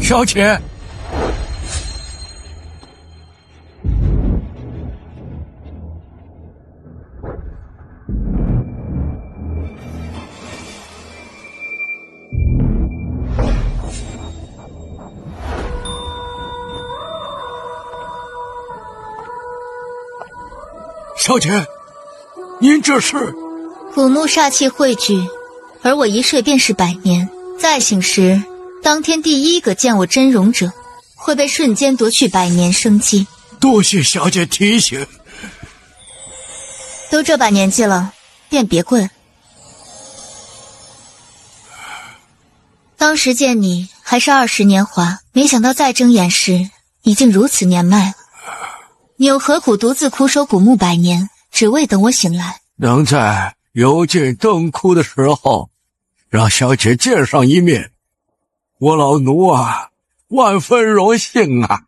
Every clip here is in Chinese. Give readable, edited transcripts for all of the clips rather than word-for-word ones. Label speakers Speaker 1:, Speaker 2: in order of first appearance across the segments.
Speaker 1: 小姐，小姐，您这是？
Speaker 2: 古墓煞气汇聚，而我一睡便是100年，再醒时，当天第一个见我真容者，会被瞬间夺去100年生机。
Speaker 1: 多谢小姐提醒。
Speaker 2: 都这把年纪了，便别跪了。当时见你还是20年华，没想到再睁眼时，已经如此年迈了。你又何苦独自苦守古墓100年，只为等我醒来？
Speaker 1: 能在油尽灯枯的时候，让小姐见上一面，我老奴啊，万分荣幸啊。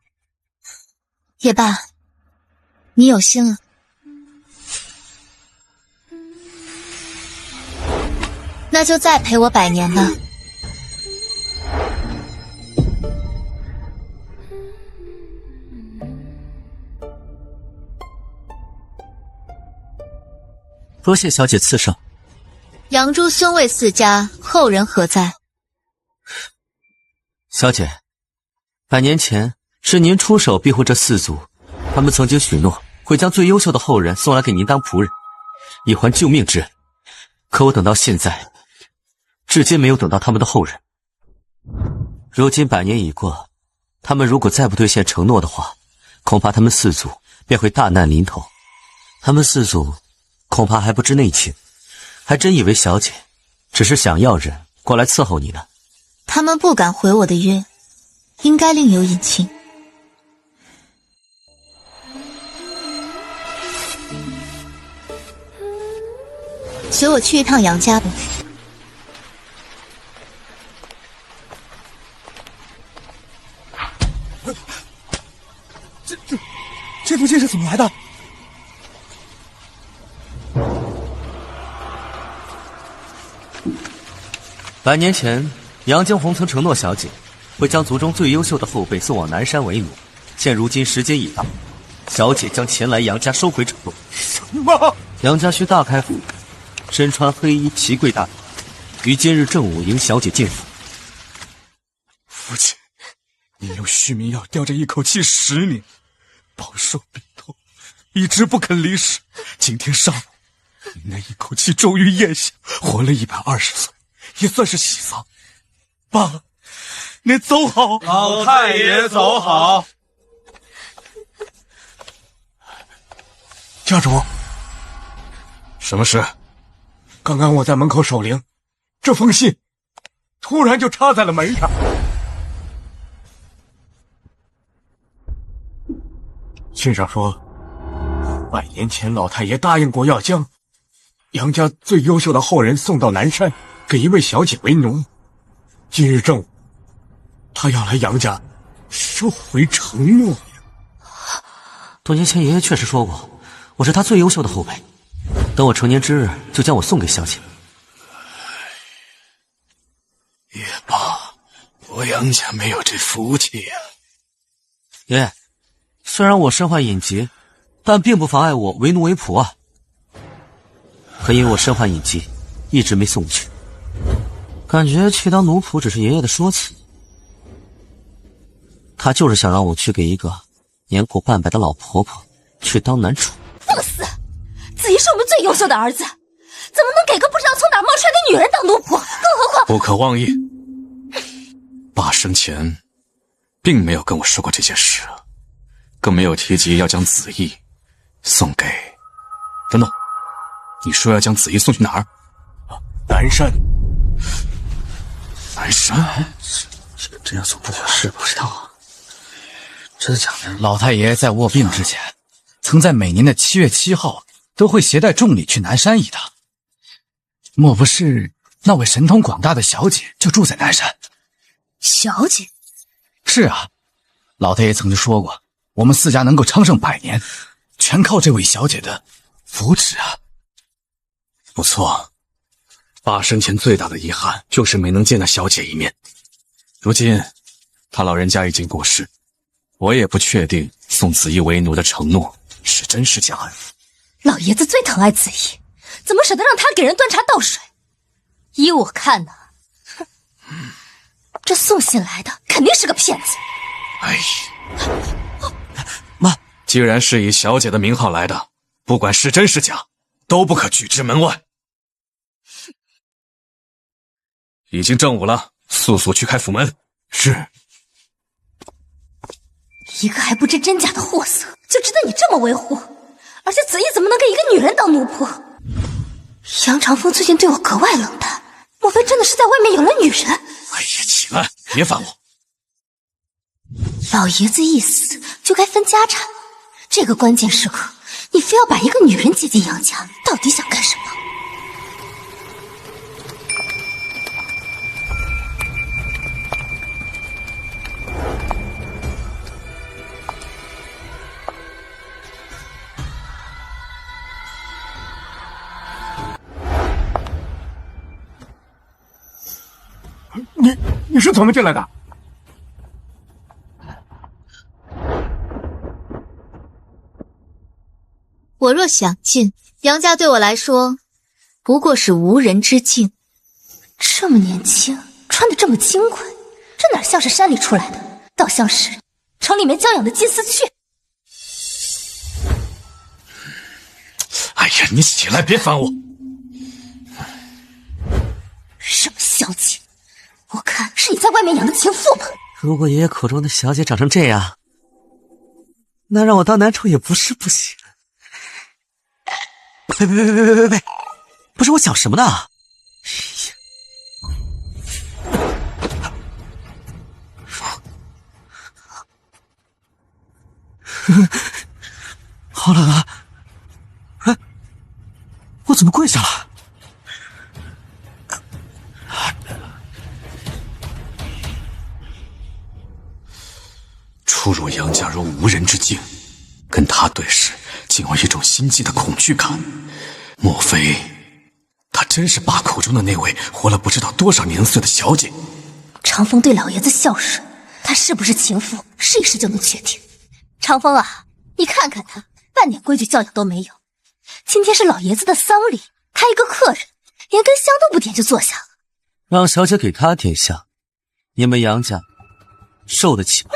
Speaker 2: 也罢，你有心了。那就再陪我100年吧。
Speaker 3: 多谢小姐赐胜。
Speaker 2: 杨朱兄卫4家后人何在？
Speaker 3: 小姐，100年前是您出手庇护这4族，他们曾经许诺会将最优秀的后人送来给您当仆人，以还救命之恩。可我等到现在，至今没有等到他们的后人。如今100年已过，他们如果再不兑现承诺的话，恐怕他们4族便会大难临头。他们4族恐怕还不知内情，还真以为小姐只是想要人过来伺候你呢。
Speaker 2: 他们不敢回我的约，应该另有隐情。随我去一趟杨家吧。
Speaker 4: 这封信是怎么来的？100
Speaker 3: 年前，杨江红曾承诺小姐会将族中最优秀的后辈送往南山为奴。现如今时间已到，小姐将前来杨家收回承诺。
Speaker 4: 什么？
Speaker 3: 杨家需大开府，身穿黑衣，齐跪大礼，于今日正午迎小姐进府。
Speaker 4: 父亲，你用续命药吊着一口气10年，饱受病痛，一直不肯离世。今天上午，你那一口气终于咽下，活了120岁，也算是喜丧。爸，你走好。
Speaker 5: 老太爷走好。
Speaker 4: 家主，什么事？刚刚我在门口守灵，这封信突然就插在了门上。信上说，100年前老太爷答应过要将杨家最优秀的后人送到南山，给一位小姐为奴。今日正午，他要来杨家收回承诺呀。
Speaker 3: 多年前爷爷确实说过，我是他最优秀的后辈，等我成年之日，就将我送给小姐。
Speaker 1: 也罢，我杨家没有这福气呀。
Speaker 3: 爷爷，虽然我身患隐疾，但并不妨碍我为奴为仆啊。可因为我身患隐疾，一直没送过去。感觉去当奴仆只是爷爷的说辞，他就是想让我去给一个年过半百的老婆婆去当男主。
Speaker 6: 放肆！子怡是我们最优秀的儿子，怎么能给个不知道从哪冒出来的女人当奴仆？更何况……
Speaker 4: 不可妄议，爸生前并没有跟我说过这件事，更没有提及要将子怡送给……等等，你说要将子怡送去哪儿？南山。南山？
Speaker 7: 这样做不合适，不知道啊。真的假的？老太爷在卧病之前，曾在每年的7月7号都会携带重礼去南山一趟。莫不是那位神通广大的小姐就住在南山？
Speaker 6: 小姐？
Speaker 7: 是啊，老太爷曾经说过，我们4家能够昌盛100年，全靠这位小姐的扶持啊。
Speaker 4: 不错，爸生前最大的遗憾就是没能见到小姐一面。如今他老人家已经过世，我也不确定送子义为奴的承诺是真是假。
Speaker 6: 老爷子最疼爱子义，怎么舍得让他给人端茶倒水？依我看呢，哼，这送信来的肯定是个骗子。
Speaker 4: 哎呀，妈，既然是以小姐的名号来的，不管是真是假，都不可拒之门外。已经正午了，速速去开府门。
Speaker 1: 是。
Speaker 6: 一个还不知真假的货色，就值得你这么维护？而且子义怎么能给一个女人当奴仆？杨长风最近对我格外冷淡，莫非真的是在外面有了女人？
Speaker 4: 哎呀，起来，别烦我。
Speaker 6: 老爷子一死就该分家产，这个关键时刻，你非要把一个女人接进杨家，到底想干什么？
Speaker 1: 你是怎么进来的？
Speaker 2: 我若想进杨家，对我来说不过是无人之境。
Speaker 6: 这么年轻，穿得这么金贵，这哪像是山里出来的，倒像是城里面教养的金丝雀。
Speaker 4: 哎呀，你起来，别烦我。
Speaker 6: 什么小姐？我看是你在外面养的情妇吧？
Speaker 3: 如果爷爷口中的小姐长成这样，那让我当男宠也不是不行。呸！不是我想什么呢？好冷啊！哎，我怎么跪下了？
Speaker 4: 初入杨家如无人之境，跟他对视，竟有一种心悸的恐惧感。莫非他真是爸口中的那位活了不知道多少年岁的小姐？
Speaker 6: 长风对老爷子孝顺，他是不是情妇，试一试就能确定。长风啊，你看看他，半点规矩教养都没有。今天是老爷子的丧礼，他一个客人，连根香都不点就坐下了。
Speaker 3: 让小姐给他点香，你们杨家受得起吗？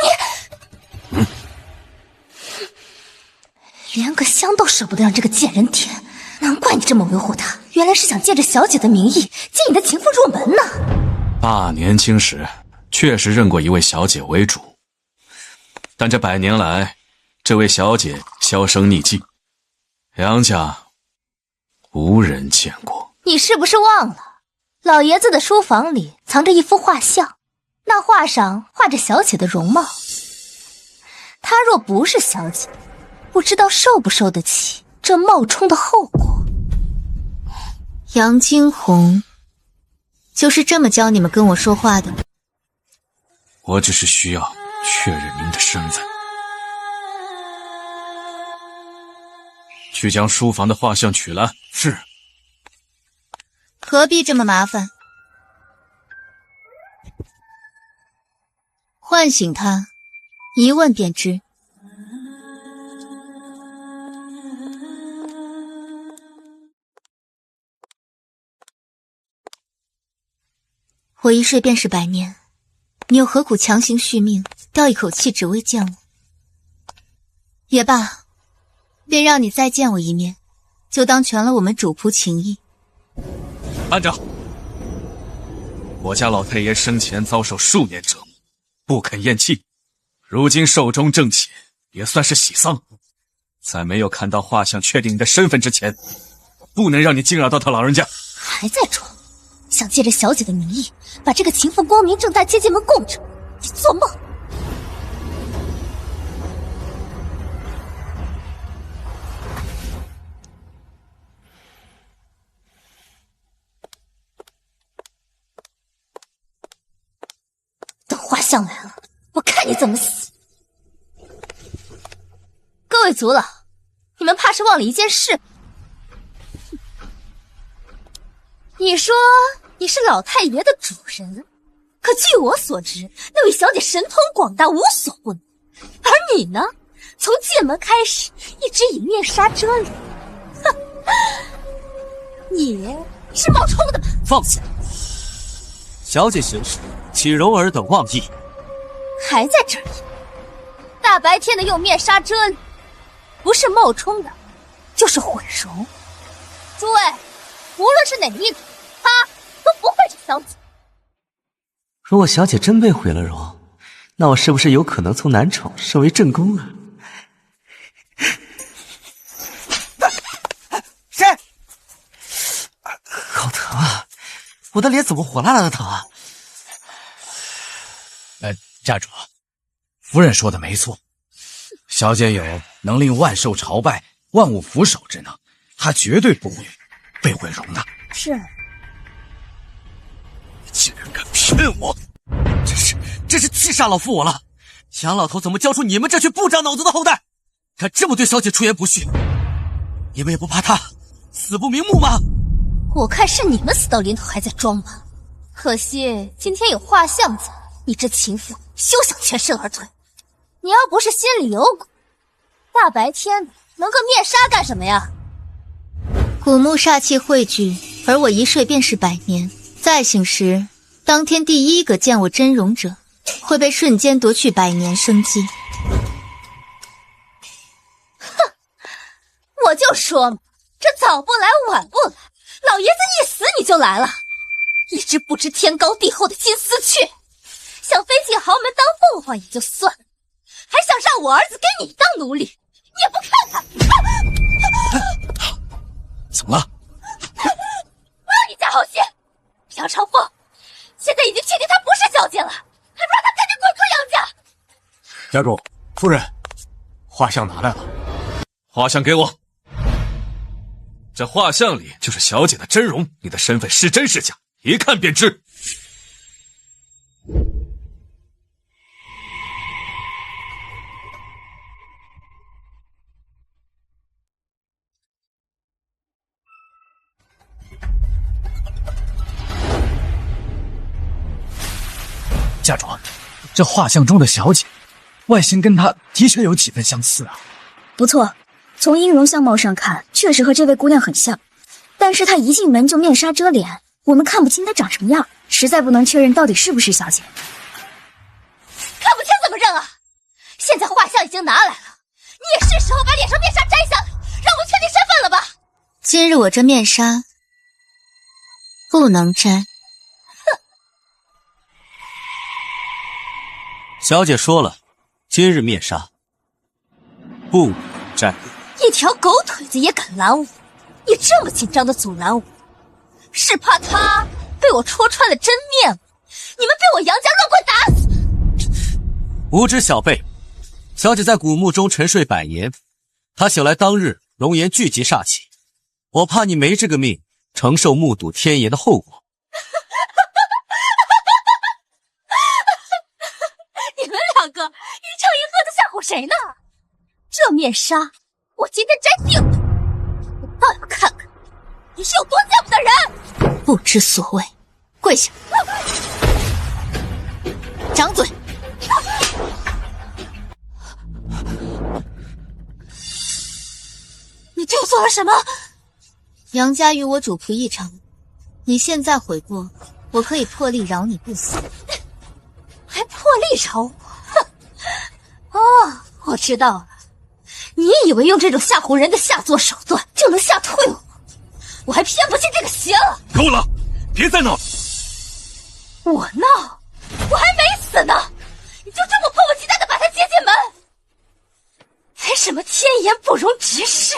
Speaker 6: 连个香都舍不得让这个贱人点，难怪你这么维护他，原来是想借着小姐的名义接你的情妇入门呢。
Speaker 4: 爸年轻时确实认过一位小姐为主，但这100年来，这位小姐销声匿迹，杨家无人见过。
Speaker 6: 你是不是忘了，老爷子的书房里藏着一幅画像，那画上画着小姐的容貌。她若不是小姐，不知道受不受得起这冒充的后果。
Speaker 2: 杨惊鸿就是这么教你们跟我说话的吗？
Speaker 4: 我只是需要确认您的身份。去将书房的画像取来。是。
Speaker 2: 何必这么麻烦？唤醒他，一问便知。我一睡便是100年，你又何苦强行续命，吊一口气只为见我？也罢，便让你再见我一面，就当全了我们主仆情谊。
Speaker 4: 按着，我家老太爷生前遭受数年折磨，不肯咽气，如今寿终正寝，也算是喜丧。在没有看到画像确定你的身份之前，不能让你惊扰到他老人家。
Speaker 6: 还在装，想借着小姐的名义把这个情妇光明正大接进门供着，你做梦！等画像来了，我看你怎么死！各位族老，你们怕是忘了一件事。你说你是老太爷的主人，可据我所知，那位小姐神通广大，无所不能。而你呢，从进门开始一直以面纱遮脸。哼，你是冒充的吧？
Speaker 3: 放肆！小姐行事岂容尔等妄议？
Speaker 6: 还在这儿演？大白天的用面纱遮脸，不是冒充的，就是毁容。诸位，无论是哪一个，她都不会是小姐。
Speaker 3: 如果小姐真被毁了容，那我是不是有可能从男宠升为正宫啊？
Speaker 7: 谁？
Speaker 3: 好疼啊！我的脸怎么火辣辣的疼啊？
Speaker 7: 家主，夫人说的没错，小姐有能令万兽朝拜、万物俯首之能，她绝对不会被毁容的。
Speaker 6: 是。
Speaker 3: 竟然敢骗我！真是气煞老夫我了！杨老头怎么教出你们这群不长脑子的后代，敢这么对小姐出言不逊？你们也不怕她死不瞑目吗？
Speaker 6: 我看是你们死到临头还在装吧。可惜今天有画像在，你这情妇休想全身而退。你要不是心里有鬼，大白天的蒙个面纱干什么呀？
Speaker 2: 古墓煞气汇聚，而我一睡便是100年。再醒时，当天第一个见我真容者，会被瞬间夺去100年生机。
Speaker 6: 哼，我就说嘛，这早不来晚不来，老爷子一死你就来了。一只不知天高地厚的金丝雀，想飞进豪门当凤凰也就算了，还想让我儿子跟你当奴隶，你也不看看！
Speaker 7: 怎么了？
Speaker 6: 不要你家好心！杨长风现在已经确定她不是小姐了，还不让她赶紧滚出杨家！
Speaker 4: 家主，夫人，画像拿来了。画像给我。这画像里就是小姐的真容，你的身份是真是假，一看便知。
Speaker 7: 家主，这画像中的小姐，外形跟她的确有几分相似啊。
Speaker 8: 不错，从音容相貌上看，确实和这位姑娘很像。但是她一进门就面纱遮脸，我们看不清她长什么样，实在不能确认到底是不是小姐。
Speaker 6: 看不清怎么认啊？现在画像已经拿来了，你也是时候把脸上面纱摘下来，让我们确定身份了吧？
Speaker 2: 今日我这面纱不能摘。
Speaker 3: 小姐说了，今日面纱不摘。
Speaker 6: 一条狗腿子也敢拦我？你这么紧张的阻拦我，是怕他被我戳穿了真面目？你们被我杨家乱棍打死！
Speaker 3: 无知小辈，小姐在古墓中沉睡100年，她醒来当日容颜聚集煞气，我怕你没这个命承受目睹天爷的后果。
Speaker 6: 你们两个一唱一和的吓唬谁呢？这面纱我今天摘定了，我倒要看看你是有多见不得人！
Speaker 2: 不知所谓，跪下！掌嘴！
Speaker 6: 你对我做了什么？
Speaker 2: 杨家与我主仆一场，你现在悔过，我可以破例饶你不死。
Speaker 6: 还破例饶我？哼！哦，我知道了，你以为用这种吓唬人的下作手段就能吓退我？我还偏不信这个邪了！
Speaker 4: 够了，别再闹了！
Speaker 6: 我闹？我还没死呢，你就这么迫不及待的把他接进门？还什么天颜不容直视，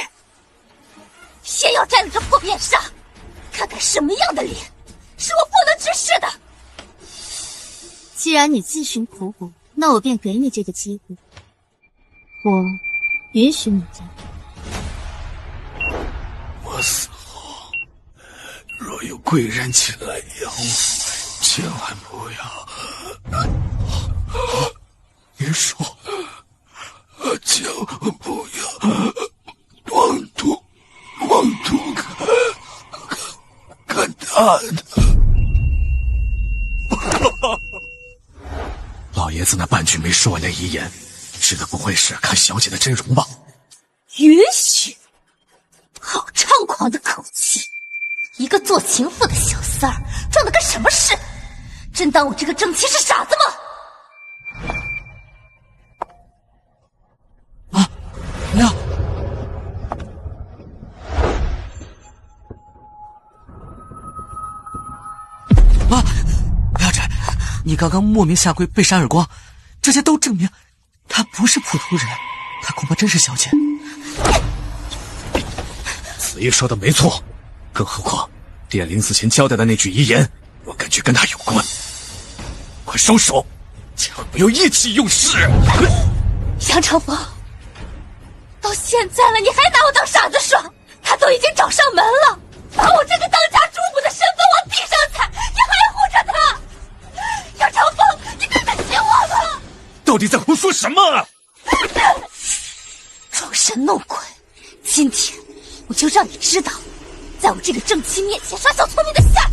Speaker 6: 偏要摘了这破面纱，看看什么样的脸是我不能直视的！
Speaker 2: 既然你自寻苦果，那我便给你这个机会。我允许你摘。
Speaker 1: 我死后，若有贵人前来养我，千万不要。你说，就不要妄图看他的。
Speaker 4: 半句没说完的遗言，指的不会是看小姐的真容吧？
Speaker 6: 允许？好猖狂的口气！一个做情妇的小三儿，装的跟什么似的？真当我这个正妻是傻子吗？
Speaker 7: 啊，娘！啊！不要这，你刚刚莫名下跪被扇耳光，这些都证明他不是普通人，他恐怕真是小姐。
Speaker 4: 子怡说的没错，更何况殿临死前交代的那句遗言，我感觉跟他有关。快收手，千万不要意气用事！
Speaker 6: 杨长风，到现在了，你还拿我当傻子耍？他都已经找上门了，把我这个当家主母的身份往地上踩，你还护着他？杨长风，你对得起我吗？
Speaker 4: 到底在胡说什么？
Speaker 6: 装神弄鬼！今天我就让你知道，在我这个正妻面前耍小聪明的下场。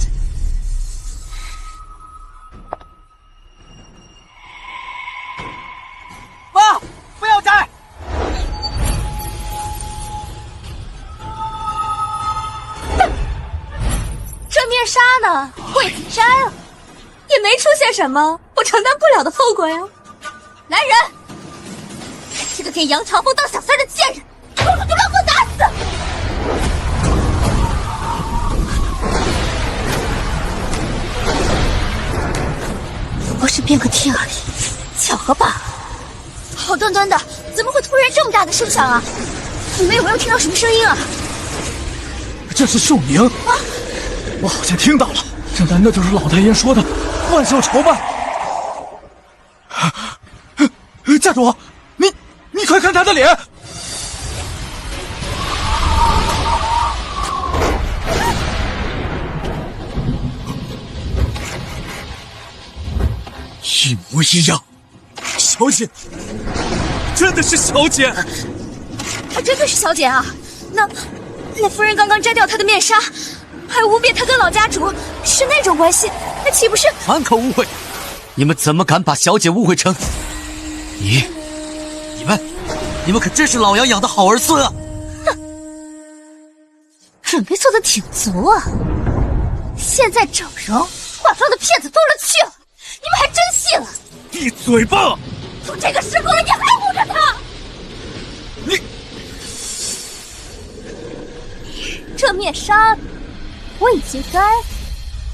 Speaker 7: 妈，不要摘！
Speaker 6: 这面纱呢？我已经摘了，也没出现什么我承担不了的后果呀。来人，这个给杨长风当小三的贱人，给我给老夫打死！不过是变个天而已，巧合罢了。
Speaker 8: 好端端的，怎么会突然这么大的声响啊？你们有没有听到什么声音啊？
Speaker 4: 这是寿鸣啊！我好像听到了，这难道就是老太爷说的万寿朝拜？家主，你快看他的脸！一模一样，小姐，真的是小姐，
Speaker 8: 她真的是小姐啊！那夫人刚刚摘掉她的面纱，还污蔑她跟老家主是那种关系，那岂不是
Speaker 3: 满口误会？你们怎么敢把小姐误会成？你们可真是老杨养的好儿孙啊！
Speaker 6: 哼，准备做的挺足啊！现在整容化妆的骗子多了去了，你们还真信了？
Speaker 4: 闭嘴吧！
Speaker 6: 都这个时候了，你还护着他？这面纱我已经摘了，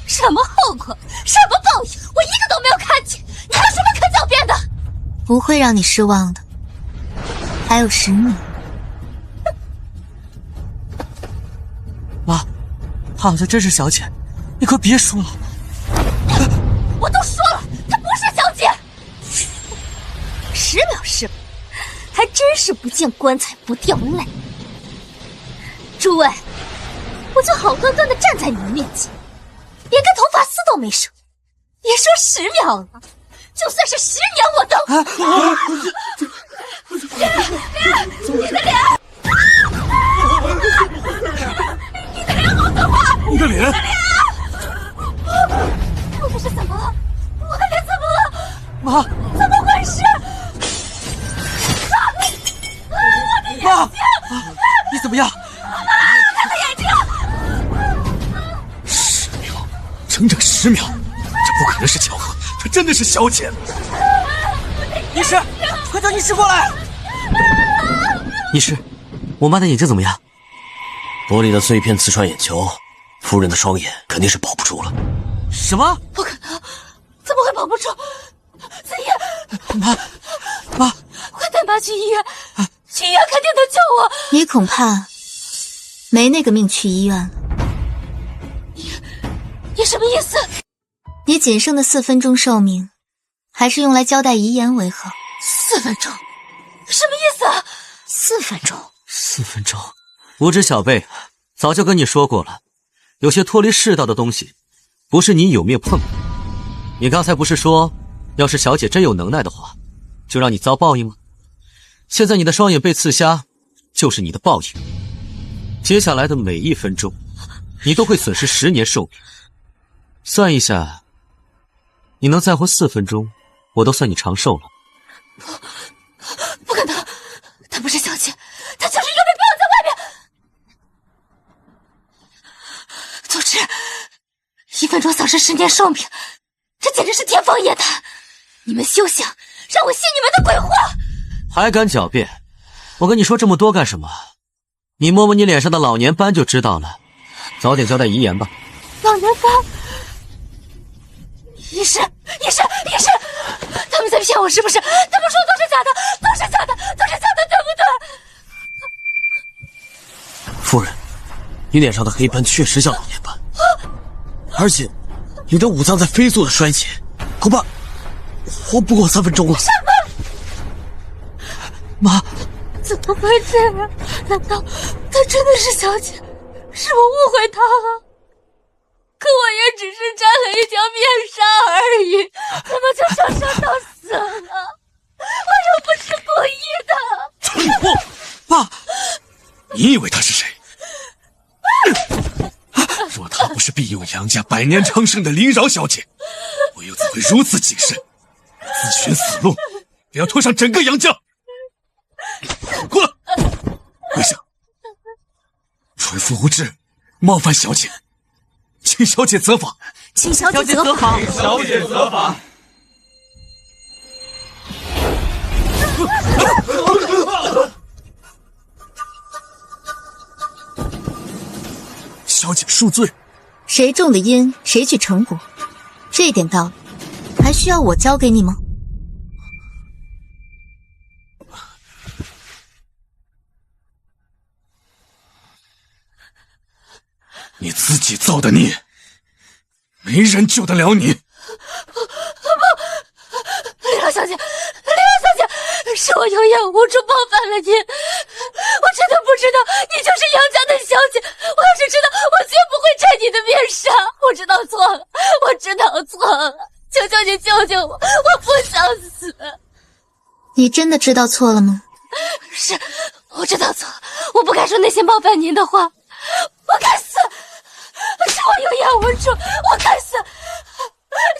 Speaker 6: 什么后果，什么报应，我一个都没有看见，你还有什么可狡辩的？
Speaker 2: 不会让你失望的，还有10年。
Speaker 3: 妈，她好像真是小姐，你快别说了。
Speaker 6: 我都说了，她不是小姐。10秒是吧？还真是不见棺材不掉泪。诸位，我就好端端的站在你们面前，连根头发丝都没剩，别说10秒了，就算是10年我都……你的脸！你的脸好可怕！
Speaker 4: 你的脸！
Speaker 6: 我这是怎么了？我的脸怎么了？
Speaker 3: 妈，
Speaker 6: 怎么回事？
Speaker 3: 妈，你怎么样？
Speaker 6: 他的眼睛
Speaker 4: ！10秒，整整10秒，这不可能是巧合，她真的是小姐。
Speaker 3: 医师，快叫医师过来！医师，我妈的眼睛怎么样？
Speaker 9: 玻璃的碎片刺穿眼球，夫人的双眼肯定是保不住了。
Speaker 3: 什么？
Speaker 6: 不可能，怎么会保不住？子夜，
Speaker 3: 妈，
Speaker 6: 快带妈去医院，去医院肯定能救我。
Speaker 2: 你恐怕没那个命去医院了。
Speaker 6: 你什么意思？
Speaker 2: 你仅剩的4分钟寿命，还是用来交代遗言为好。
Speaker 6: 4分钟？什么意思啊？4分钟
Speaker 3: ？4分钟？无知小辈，早就跟你说过了，有些脱离世道的东西，不是你有命碰的。你刚才不是说，要是小姐真有能耐的话，就让你遭报应吗？现在你的双眼被刺瞎，就是你的报应。接下来的每1分钟，你都会损失10年寿命。算一下，你能再活4分钟，我都算你长寿了。
Speaker 6: 不可能，她不是小姐，她就是又被绑在外面。总之，1分钟丧失10年寿命，这简直是天方夜谭！你们休想让我信你们的鬼话！
Speaker 3: 还敢狡辩？我跟你说这么多干什么？你摸摸你脸上的老年斑就知道了。早点交代遗言吧。
Speaker 6: 老年斑，医生，他们在骗我是不是？他们说都是假的，对不对？
Speaker 9: 夫人，你脸上的黑斑确实像老年斑，而且你的五脏在飞速的衰竭，恐怕活不过3分钟了。
Speaker 6: 什么？
Speaker 3: 妈，
Speaker 6: 怎么会这样？难道她真的是小姐？是我误会她了？可我也只是摘了一条面纱而已，怎么就受伤到死了？我又不是故意的。
Speaker 4: 蠢货！
Speaker 3: 爸，
Speaker 4: 你以为她是谁？若她不是庇佑杨家百年昌盛的林饶小姐，我又怎会如此谨慎，自寻死路，也要拖上整个杨家？过来，跪下！蠢妇无知，冒犯小姐，请小姐责罚。
Speaker 6: 请小姐责罚。
Speaker 5: 小姐责罚。
Speaker 4: 小姐恕罪。
Speaker 2: 谁种的因，谁去成果，这点道理还需要我教给你吗？
Speaker 4: 你自己造的孽，没人救得了你。
Speaker 6: 不，李老小姐，是我有眼无珠冒犯了您，我真的不知道你就是杨家的小姐，我要是知道，我绝不会摘你的面纱。我知道错了，求求你救救我，我不想死。
Speaker 2: 你真的知道错了吗？
Speaker 6: 是，我知道错了，我不该说那些冒犯您的话，我该死，是我有眼无珠，我该死。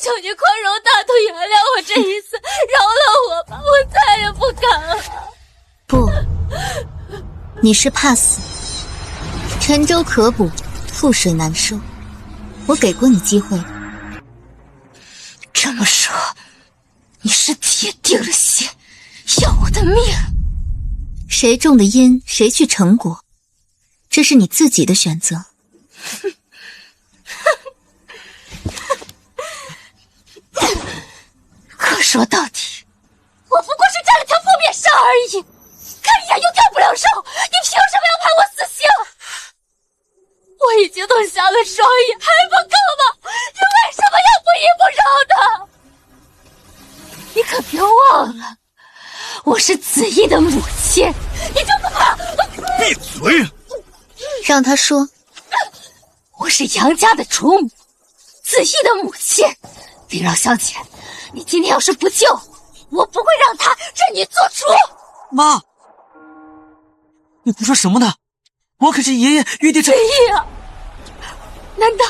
Speaker 6: 求你宽容大度，原谅我这一次，饶了我吧，我再也不敢了。
Speaker 2: 不，你是怕死。沉舟可卜，覆水难收。我给过你机会。
Speaker 6: 这么说，你是铁定了心，要我的命？
Speaker 2: 谁种的因，谁去成果，这是你自己的选择。
Speaker 6: 可说到底，我不过是摘了条破面纱而已，看一眼又掉不了肉，你凭什么要判我死刑？我已经都瞎了双眼，还不够吗？你为什么要不依不饶的？你可别忘了，我是子毅的母亲，你就不怕？
Speaker 4: 闭嘴！
Speaker 2: 让他说。
Speaker 6: 我是杨家的主母，子毅的母亲。李饶小姐，你今天要是不救我不会让他任你做主。
Speaker 3: 妈，你胡说什么呢？我可是爷爷约定。
Speaker 6: 子毅啊，难道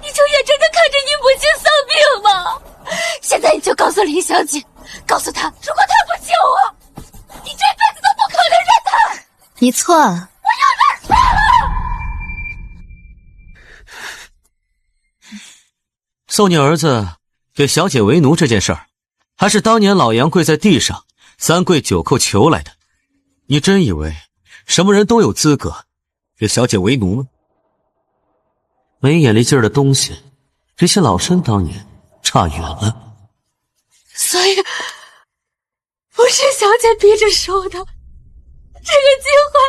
Speaker 6: 你就眼睁睁看着你母亲丧病吗？现在你就告诉林小姐，告诉她，如果她不救我，你这辈子都不可能认她。
Speaker 2: 你错了。
Speaker 6: 我要她死了！
Speaker 3: 送你儿子给小姐为奴这件事儿，还是当年老杨跪在地上3跪9叩求来的。你真以为什么人都有资格给小姐为奴吗？没眼力劲儿的东西，这些老身当年差远了。
Speaker 6: 所以不是小姐逼着收的，这个机会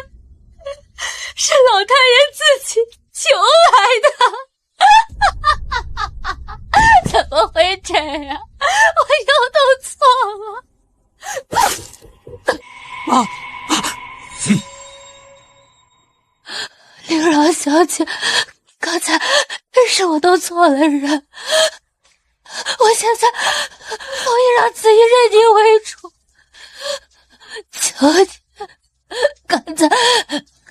Speaker 6: 是老太爷自己求来的。怎么会这样？我又弄错了。林饶小姐，刚才是我弄错了人，我现在我也让子怡认你为主。求你，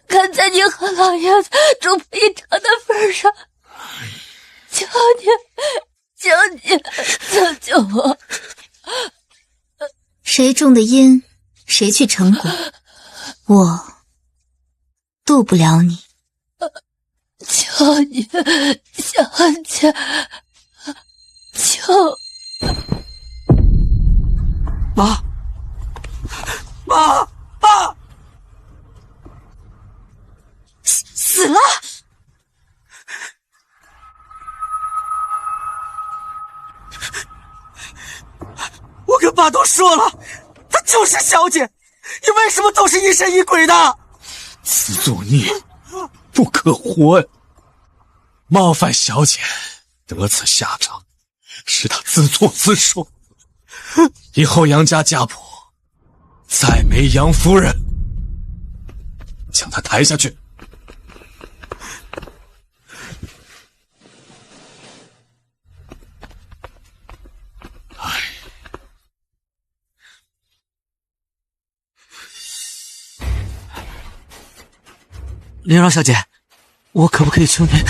Speaker 6: 看在你和老爷子主仆一场的份上，求你救救我！
Speaker 2: 谁种的因，谁去成果。我渡不了你。
Speaker 6: 求你，小姐，求
Speaker 1: 妈，妈，爸，
Speaker 6: 死了！
Speaker 9: 我跟爸都说了，她就是小姐，你为什么都是疑神疑鬼的？
Speaker 4: 自作孽不可活呀！冒犯小姐，得此下场，是他自作自受。以后杨家家谱再没杨夫人，将她抬下去。
Speaker 3: 灵饶小姐，我可不可以求您？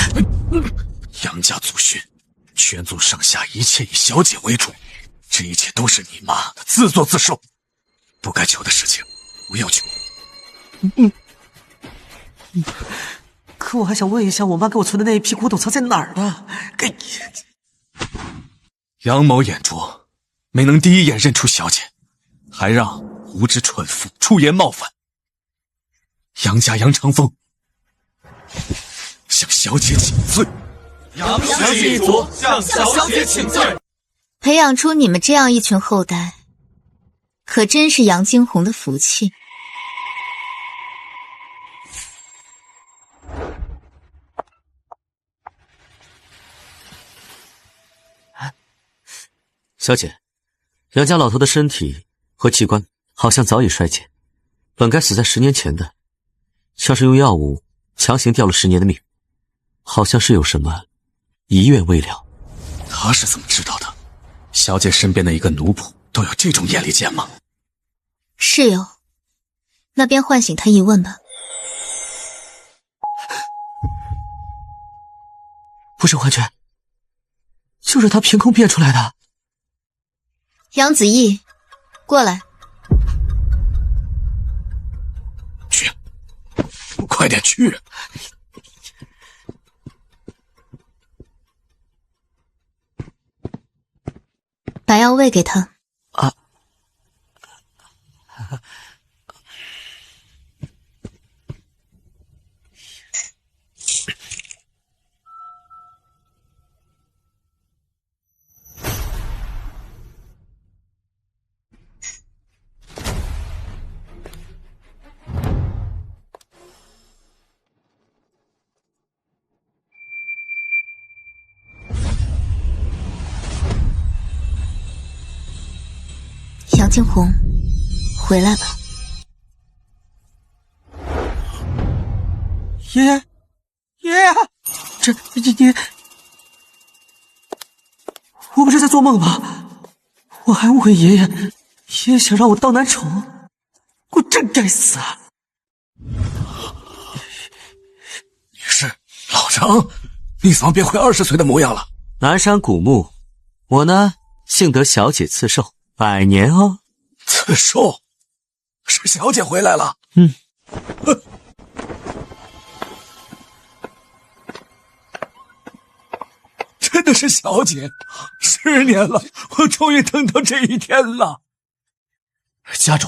Speaker 4: 杨家祖训，全族上下一切以小姐为主，这一切都是你妈的自作自受，不该求的事情不要求。
Speaker 9: 可我还想问一下，我妈给我存的那一批古董藏在哪儿呢？给
Speaker 4: 杨某眼拙，没能第一眼认出小姐，还让无知蠢妇出言冒犯。杨家杨长风向小姐请罪。
Speaker 5: 杨氏一族向小姐请罪。
Speaker 2: 培养出你们这样一群后代，可真是杨惊鸿的福气。
Speaker 3: 小姐，杨家老头的身体和器官好像早已衰竭，本该死在10年前的，像是用药物强行吊了10年的命，好像是有什么遗愿未了。
Speaker 4: 他是怎么知道的？小姐身边的一个奴仆都有这种眼力见吗？
Speaker 2: 是有，那边唤醒他一问吧。
Speaker 3: 不是幻觉，就是他凭空变出来的。
Speaker 2: 杨子毅，过来。
Speaker 4: 去，快点去！
Speaker 2: 把药喂给他。
Speaker 3: 啊！
Speaker 2: 杨惊鸿，回来吧。
Speaker 9: 爷爷，爷爷，你，我不是在做梦吧？我还误会爷爷，爷爷想让我当男宠，我真该死啊！
Speaker 4: 你是老张，你怎么变回20岁的模样了？
Speaker 3: 南山古墓，我呢幸得小姐赐寿100年哦。
Speaker 4: 赐寿？是小姐回来了？真的是小姐！10年了，我终于等到这一天了。家主，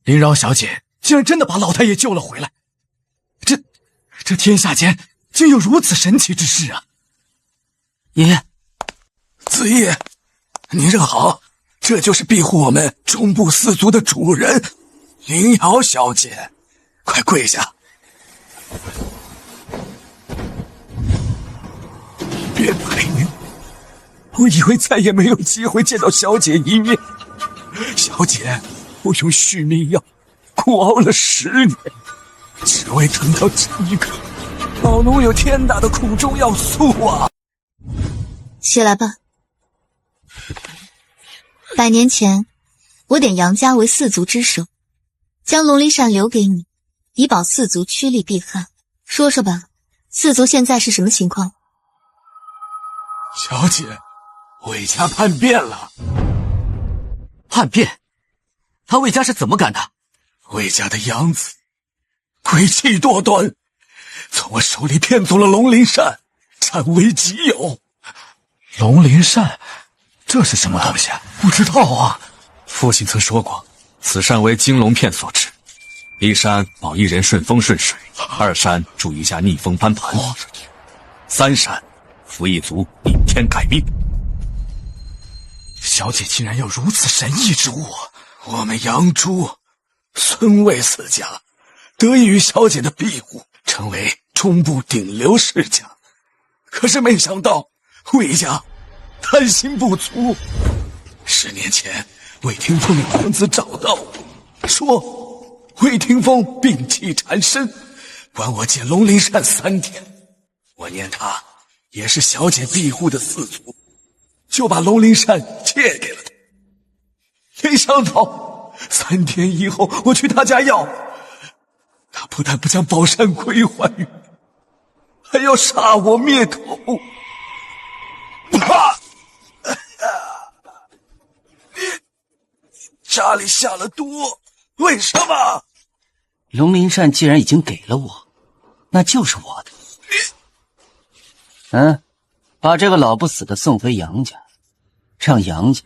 Speaker 4: 林饶小姐竟然真的把老太爷救了回来，这天下间竟有如此神奇之事啊！
Speaker 3: 爷爷，
Speaker 4: 子毅，你认好，这就是庇护我们中部4族的主人，林瑶小姐，快跪下！别陪您，我以为再也没有机会见到小姐一面。小姐，我用续命药苦熬了10年，只为等到这一刻。老奴有天大的苦衷要诉啊！
Speaker 2: 起来吧。100年前，我点杨家为4族之首，将龙鳞扇留给你，以保4族趋利避害。说说吧，4族现在是什么情况？
Speaker 4: 小姐，魏家叛变了。
Speaker 3: 叛变？他魏家是怎么敢的？
Speaker 4: 魏家的养子诡计多端，从我手里骗走了龙鳞扇，占为己有。
Speaker 7: 龙鳞扇，这是什么东西啊？
Speaker 4: 不知道啊。父亲曾说过，此扇为金龙片所制，一扇保一人顺风顺水，二扇助一家逆风翻盘，三扇扶一族逆天改命。
Speaker 7: 小姐竟然有如此神异之物！
Speaker 4: 我们杨朱、孙魏四家得益于小姐的庇护，成为中部顶流世家。可是没想到魏家贪心不足。10年前，魏霆锋的娘子找到我，说魏霆锋病气缠身，管我借龙鳞扇3天。我念他也是小姐庇护的四族，就把龙鳞扇借给了他。没想到3天以后，我去他家要，他不但不将宝扇归还于，还要杀我灭口。家里下了毒，为什么？
Speaker 10: 龙鳞扇既然已经给了我，那就是我的。把这个老不死的送回杨家，让杨家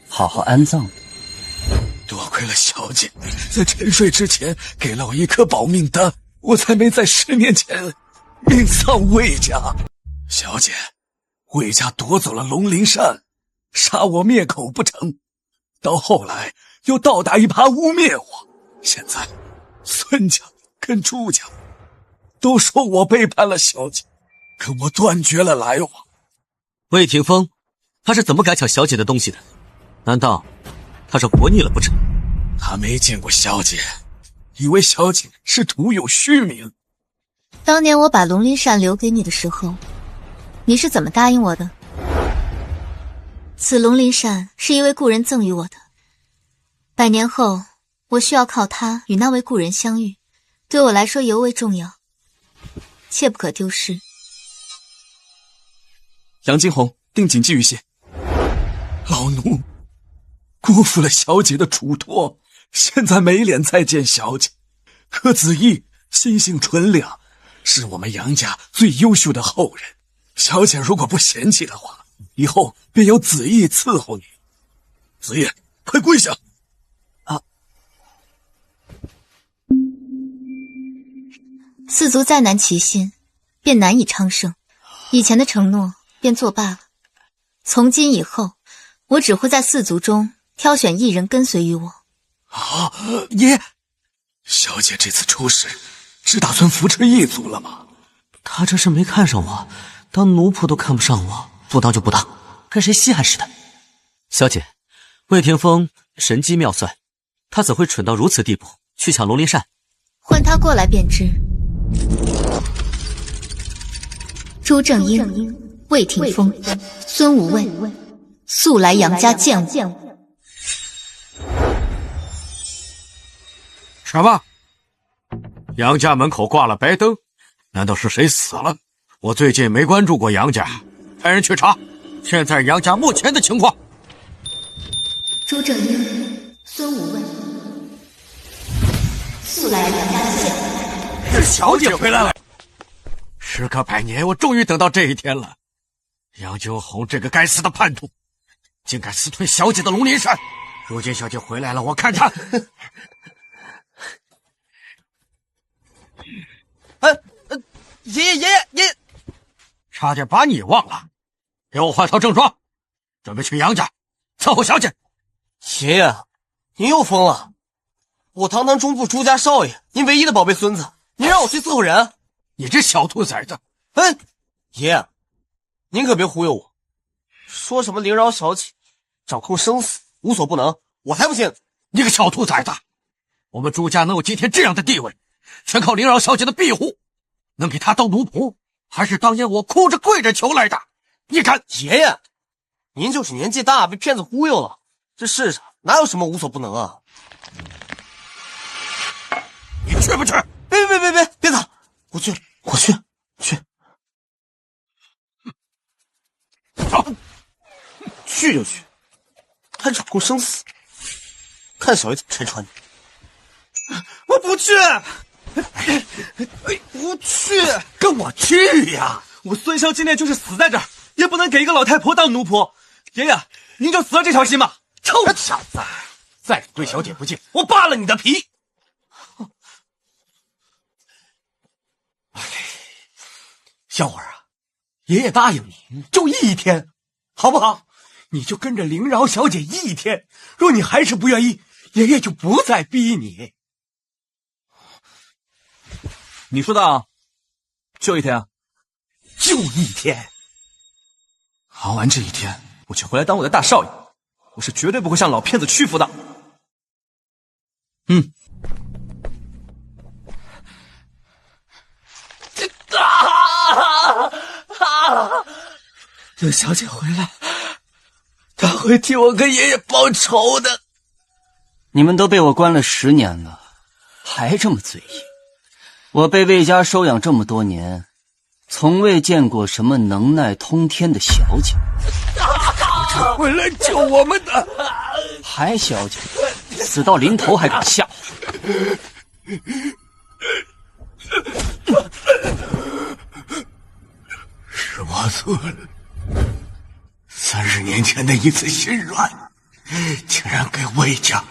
Speaker 10: 好好安葬。
Speaker 4: 多亏了小姐在沉睡之前给了我一颗保命丹，我才没在10年前命丧魏家。小姐，魏家夺走了龙鳞扇，杀我灭口不成，到后来又倒打一耙污蔑我，现在孙家跟朱家都说我背叛了小姐，跟我断绝了来往。
Speaker 3: 魏霆锋，他是怎么敢抢小姐的东西的？难道他是活腻了不成？
Speaker 4: 他没见过小姐，以为小姐是徒有虚名。
Speaker 2: 当年我把龙鳞扇留给你的时候，你是怎么答应我的？此龙鳞扇是一位故人赠予我的，100年后我需要靠它与那位故人相遇，对我来说尤为重要，切不可丢失。
Speaker 4: 杨金红定谨记于心。老奴辜负了小姐的嘱托，现在没脸再见小姐。可子义心性纯良，是我们杨家最优秀的后人。小姐如果不嫌弃的话，以后便由子义伺候你。子义，快跪下！
Speaker 2: 四族再难齐心，便难以昌盛。以前的承诺便作罢了。从今以后，我只会在四族中挑选一人跟随于我。
Speaker 4: 爷，小姐这次出事，是打算扶持一族了吗？
Speaker 3: 他这是没看上我，当奴仆都看不上我，不当就不当，跟谁稀罕似的。小姐，魏霆锋神机妙算，他怎会蠢到如此地步去抢龙鳞扇？
Speaker 2: 唤他过来便知。朱正英、魏霆锋、孙无畏，速来杨家见我。
Speaker 1: 什么？杨家门口挂了白灯，难道是谁死了？我最近没关注过杨家，派人去查。现在杨家目前的情况。
Speaker 2: 朱正英、孙无畏，速来杨家见我。
Speaker 1: 是小姐回来了。时隔100年，我终于等到这一天了。杨九红这个该死的叛徒，竟敢私吞小姐的龙鳞扇。如今小姐回来了，我看他。
Speaker 9: 爷爷，
Speaker 1: 差点把你忘了。给我换套正装，准备去杨家伺候小姐。
Speaker 9: 爷爷，您又疯了！我堂堂中部朱家少爷，您唯一的宝贝孙子，您让我去伺候人？
Speaker 1: 你这小兔崽子！
Speaker 9: 爷爷，您可别忽悠我，说什么灵饶小姐掌控生死无所不能，我才不信！
Speaker 1: 你个小兔崽子！我们朱家能有今天这样的地位，全靠灵饶小姐的庇护。能给她当奴仆，还是当年我哭着跪着求来的？你敢！
Speaker 9: 爷爷，您就是年纪大被骗子忽悠了，这世上哪有什么无所不能啊？
Speaker 1: 你去不去？
Speaker 9: 别打！我去。
Speaker 1: 走，
Speaker 9: 去就去，还掌控生死。看小爷怎么拆穿你。
Speaker 5: 我不去，不去，
Speaker 9: 跟我去呀！
Speaker 5: 我孙骁今天就是死在这儿，也不能给一个老太婆当奴仆。爷爷，您就死了这条心吧！
Speaker 9: 臭小子，再对小姐不敬，我扒了你的皮！小伙儿啊，爷爷答应你，就1天，好不好？你就跟着灵饶小姐1天，若你还是不愿意，爷爷就不再逼你。
Speaker 5: 你说的啊，就1天啊？
Speaker 9: 就1天。
Speaker 5: 熬完这1天，我就回来当我的大少爷，我是绝对不会向老骗子屈服的。
Speaker 7: 有小姐回来，她会替我跟爷爷报仇的。
Speaker 10: 你们都被我关了10年了，还这么嘴硬。我被魏家收养这么多年，从未见过什么能耐通天的小姐。
Speaker 9: 她回来救我们的，
Speaker 10: 还小姐，死到临头还敢吓唬。
Speaker 9: 是我错了。30年前的一次心软，竟然给魏家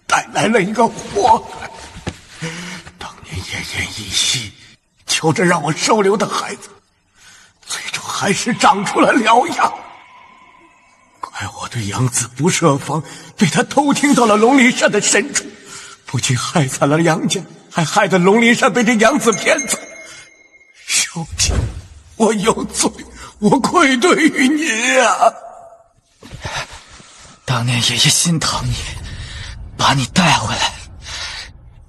Speaker 9: 带来了一个祸害。当年奄奄一息，求着让我收留的孩子，最终还是长出了獠牙。怪我对养子不设防，被他偷听到了龙鳞山的深处，不仅害惨了杨家，还害得龙鳞山被这养子骗走。小姐，我有罪，我愧对于您啊！
Speaker 7: 当年爷爷心疼你，把你带回来，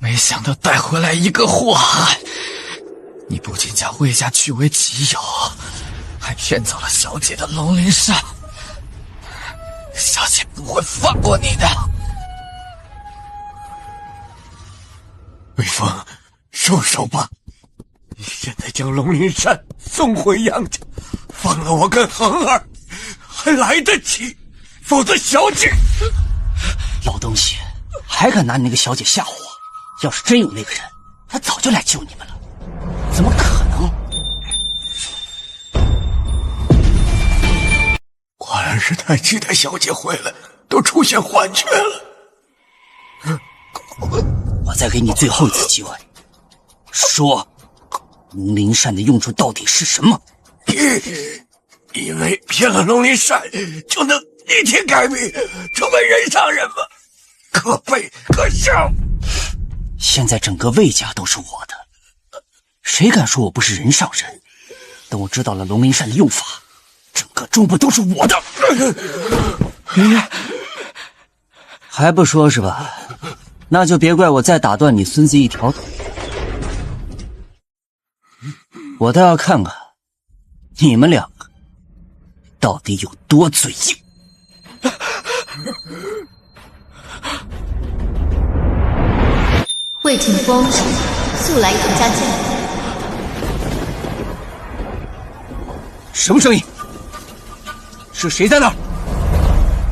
Speaker 7: 没想到带回来一个祸害。你不仅将魏家据为己有，还骗走了小姐的龙鳞山。小姐不会放过你的。
Speaker 9: 魏峰，收手吧！你现在将龙鳞山送回杨家，放了我跟恒儿，还来得及。否则小姐……
Speaker 10: 老东西，还敢拿你那个小姐吓唬我？要是真有那个人，他早就来救你们了。怎么可能？
Speaker 9: 果然是太期待小姐回来，都出现幻觉了。
Speaker 10: 我再给你最后一次机会，说，龙鳞扇的用处到底是什么？
Speaker 9: 以为骗了龙鳞扇就能逆天改命，成为人上人吗？可悲可笑！
Speaker 10: 现在整个魏家都是我的，谁敢说我不是人上人？等我知道了龙鳞扇的用法，整个中部都是我的。还不说是吧？那就别怪我再打断你孙子一条腿。我倒要看看你们两个到底有多嘴硬。
Speaker 2: 魏挺风速来杨家见我。
Speaker 10: 什么声音？是谁在那儿？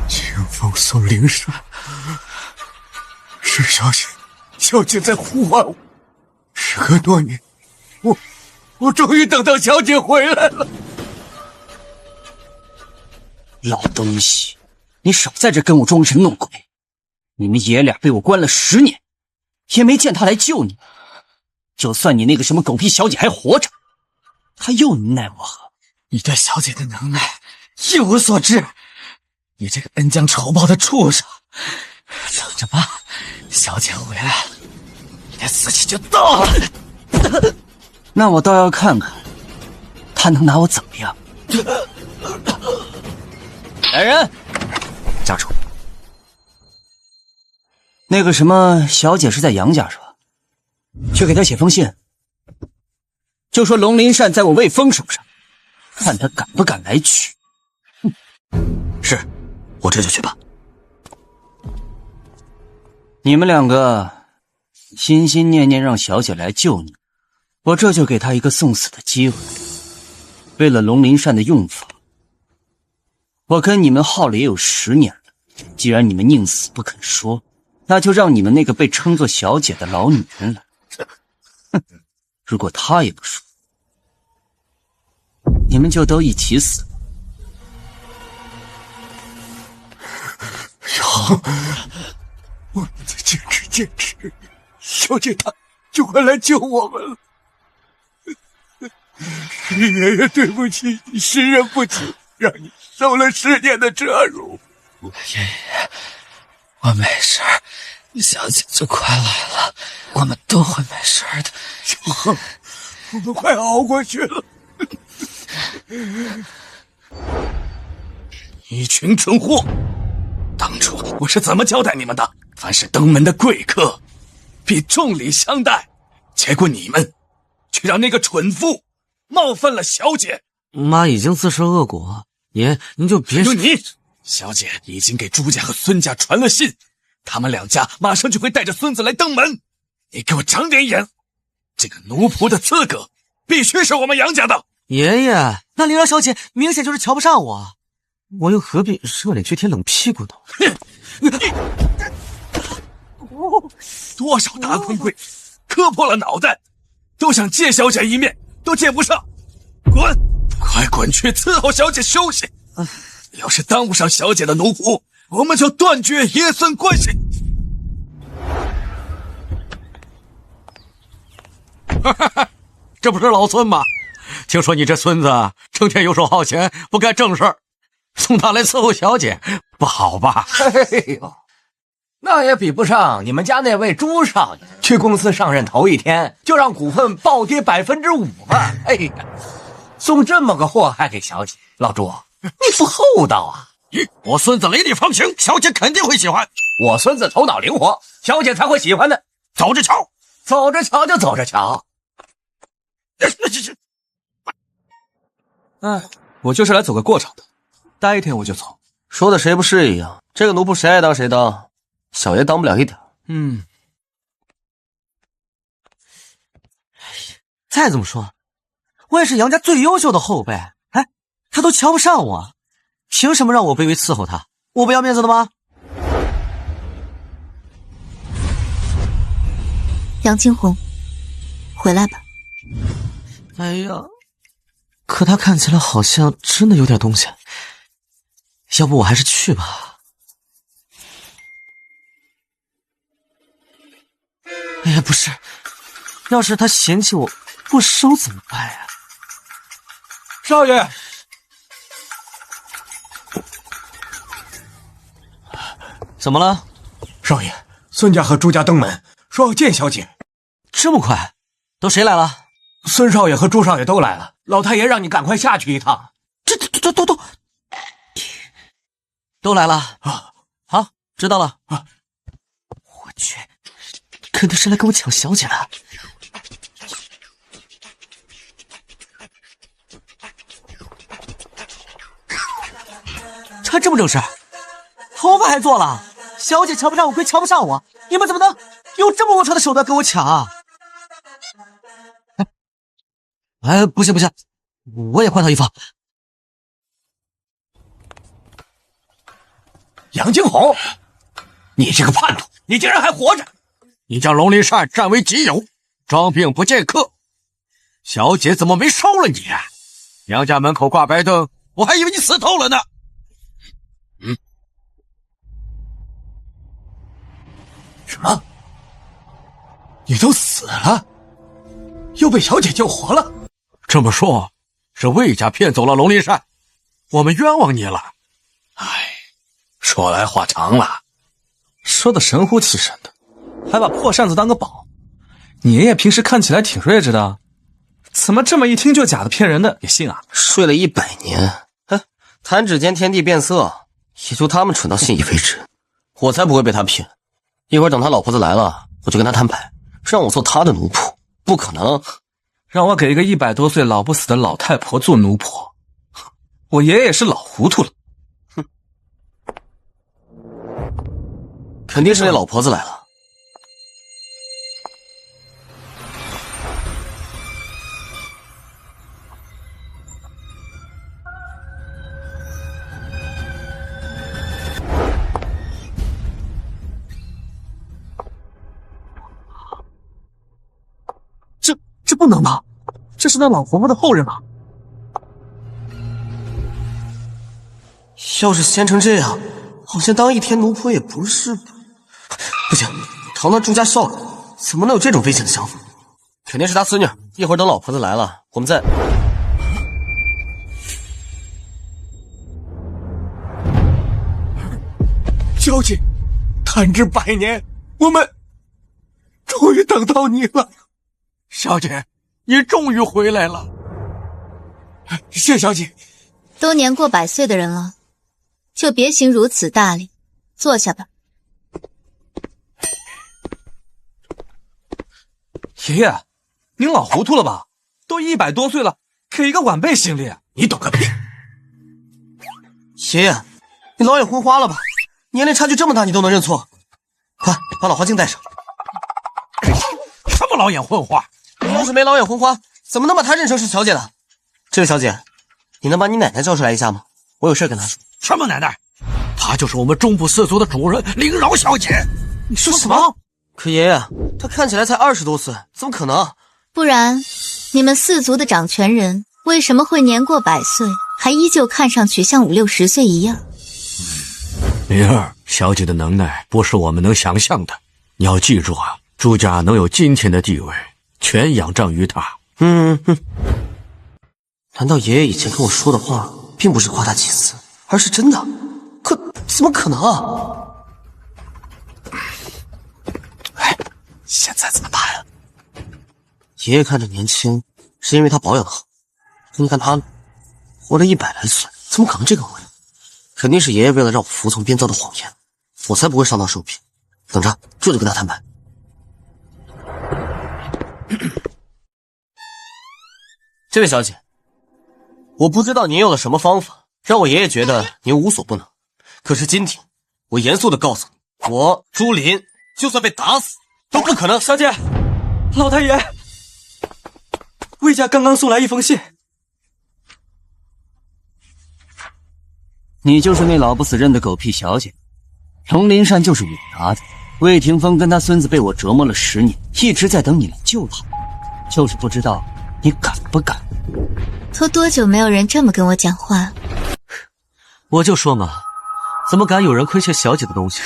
Speaker 9: 清风送灵山，是小姐，小姐在呼唤我。时隔多年，我终于等到小姐回来了。
Speaker 10: 老东西，你少在这跟我装神弄鬼！你们爷俩被我关了10年，也没见他来救你。就算你那个什么狗屁小姐还活着，他又能奈我何？
Speaker 7: 你对小姐的能耐一无所知，你这个恩将仇报的畜生！等着吧，小姐回来了，你的死期就到了。
Speaker 10: 那我倒要看看，他能拿我怎么样？来人，
Speaker 3: 家主，
Speaker 10: 那个什么小姐是在杨家是吧？去给她写封信，就说龙鳞扇在我魏峰手上，看他敢不敢来取。
Speaker 3: 是，我这就去办。
Speaker 10: 你们两个心心念念让小姐来救你，我这就给她一个送死的机会。为了龙鳞扇的用法，我跟你们耗了也有10年了，既然你们宁死不肯说，那就让你们那个被称作小姐的老女人来。哼，如果她也不说，你们就都一起死。
Speaker 9: 好，我们再坚持坚持，小姐她就会来救我们了。爷爷，对不起，你识人不清，让你受了10年的折辱。
Speaker 7: 爷爷，我没事儿，小姐就快来了，我们都会没事的。
Speaker 9: 小恒，我们快熬过去了。
Speaker 4: 一群蠢货！当初我是怎么交代你们的？凡是登门的贵客，必重礼相待。结果你们却让那个蠢妇冒犯了小姐。
Speaker 3: 妈已经自食恶果，爷您就别……
Speaker 4: 就你，小姐已经给朱家和孙家传了信，他们2家马上就会带着孙子来登门。你给我长点眼，这个奴仆的资格必须是我们杨家的。
Speaker 3: 爷爷，那灵儿小姐明显就是瞧不上我，我又何必热脸去贴冷屁股呢？
Speaker 4: 多少大官贵磕破了脑袋，都想见小姐一面，都见不上。滚！快滚去伺候小姐休息。要是耽误上小姐的奴仆，我们就断绝爷孙关系。
Speaker 1: 这不是老孙吗？听说你这孙子成天游手好闲，不干正事儿，送他来伺候小姐，不好吧？
Speaker 11: 哎呦，那也比不上你们家那位朱少爷，去公司上任头1天就让股份暴跌5%吧！哎呀，送这么个祸害给小姐，老朱，你不厚道啊！
Speaker 1: 我孙子雷厉风行，小姐肯定会喜欢。
Speaker 11: 我孙子头脑灵活，小姐才会喜欢呢。
Speaker 1: 走着瞧，
Speaker 11: 走着瞧就走着瞧。
Speaker 5: 我就是来走个过场的，待1天我就走。
Speaker 3: 说的谁不是一样？这个奴仆谁爱当谁当，小爷当不了一点。再这么说，我也是杨家最优秀的后辈，哎，他都瞧不上我，凭什么让我卑微伺候他？我不要面子的吗？
Speaker 2: 杨惊鸿，回来吧。
Speaker 3: 哎呀，可他看起来好像真的有点东西，要不我还是去吧。哎呀，不是，要是他嫌弃我不收怎么办呀？
Speaker 11: 少爷，
Speaker 3: 怎么了？
Speaker 9: 少爷，孙家和朱家登门，说要见小姐。
Speaker 3: 这么快？都谁来了？
Speaker 11: 孙少爷和朱少爷都来了，老太爷让你赶快下去一趟。
Speaker 3: 这都来了啊！好，知道了啊！我去，肯定是来跟我抢小姐的。穿这么正式，头发还做了，小姐瞧不上我归瞧不上我，你们怎么能用这么龌龊的手段跟我抢啊？哎，不行，我也换套衣服。
Speaker 11: 杨惊鸿，你这个叛徒，你竟然还活着！
Speaker 1: 你将龙鳞扇占为己有，装病不见客，小姐怎么没收了你？杨家门口挂白灯，我还以为你死透了呢。
Speaker 9: 什么？你都死了，又被小姐救活了？
Speaker 1: 这么说，是魏家骗走了龙鳞扇，我们冤枉你了。
Speaker 4: 说来话长了，说的神乎其神的，还把破扇子当个宝。你爷爷平时看起来挺睿智的，怎么这么一听就假的骗人的也信啊？
Speaker 3: 睡了100年，弹指间天地变色，也就他们蠢到信以为真，我才不会被他骗。一会儿等他老婆子来了，我就跟他摊牌，让我做他的奴仆。不可能，
Speaker 4: 让我给一个100多岁老不死的老太婆做奴仆，我爷爷也是老糊涂了。
Speaker 3: 肯定是那老婆子来了。
Speaker 4: 不能吧？这是那老婆婆的后人吧？
Speaker 10: 要是闲成这样，好像当一天奴仆也不是。不行，堂堂朱家少爷怎么能有这种危险的想法？肯定是他孙女。一会儿等老婆子来了，我们再……
Speaker 9: 小姐，弹指100年，我们终于等到你了。
Speaker 1: 小姐，你终于回来了。
Speaker 9: 谢小姐。
Speaker 2: 都年过100岁的人了，就别行如此大礼，坐下吧。
Speaker 5: 爷爷，您老糊涂了吧？都100多岁了，给一个晚辈行礼，
Speaker 9: 你懂个屁！
Speaker 10: 爷爷，你老眼昏花了吧？年龄差距这么大，你都能认错？快把老花镜戴上。
Speaker 1: 什么老眼昏花？
Speaker 10: 你要是没老眼昏花，怎么能把她认成是小姐呢？这位小姐，你能把你奶奶叫出来一下吗？我有事跟她说。
Speaker 1: 什么奶奶？她就是我们中部四族的主人灵饶小姐。
Speaker 10: 你说什么？可爷爷，她看起来才20多岁，怎么可能？
Speaker 2: 不然，你们四族的掌权人为什么会年过100岁，还依旧看上去像50、60岁一样？
Speaker 1: 灵儿，小姐的能耐不是我们能想象的。你要记住啊，朱家能有今天的地位，全仰仗于她。
Speaker 10: 难道爷爷以前跟我说的话，并不是夸大其词，而是真的？可怎么可能啊？
Speaker 4: 哎，现在怎么办？
Speaker 10: 爷爷看着年轻，是因为他保养得好。你看他活了100来岁，怎么可能这个味？肯定是爷爷为了让我服从编造的谎言，我才不会上当受骗。等着，这就跟他摊牌。这位小姐，我不知道您用了什么方法，让我爷爷觉得您无所不能。可是今天，我严肃地告诉你，我朱林就算被打死，都不可能。
Speaker 5: 小姐，老太爷，魏家刚刚送来一封信。
Speaker 10: 你就是那老不死认的狗屁小姐，龙鳞扇就是我拿的。魏霆锋跟他孙子被我折磨了10年，一直在等你来救他，就是不知道你敢不敢。
Speaker 2: 都多久没有人这么跟我讲话？
Speaker 3: 我就说嘛，怎么敢有人亏欠小姐的东西？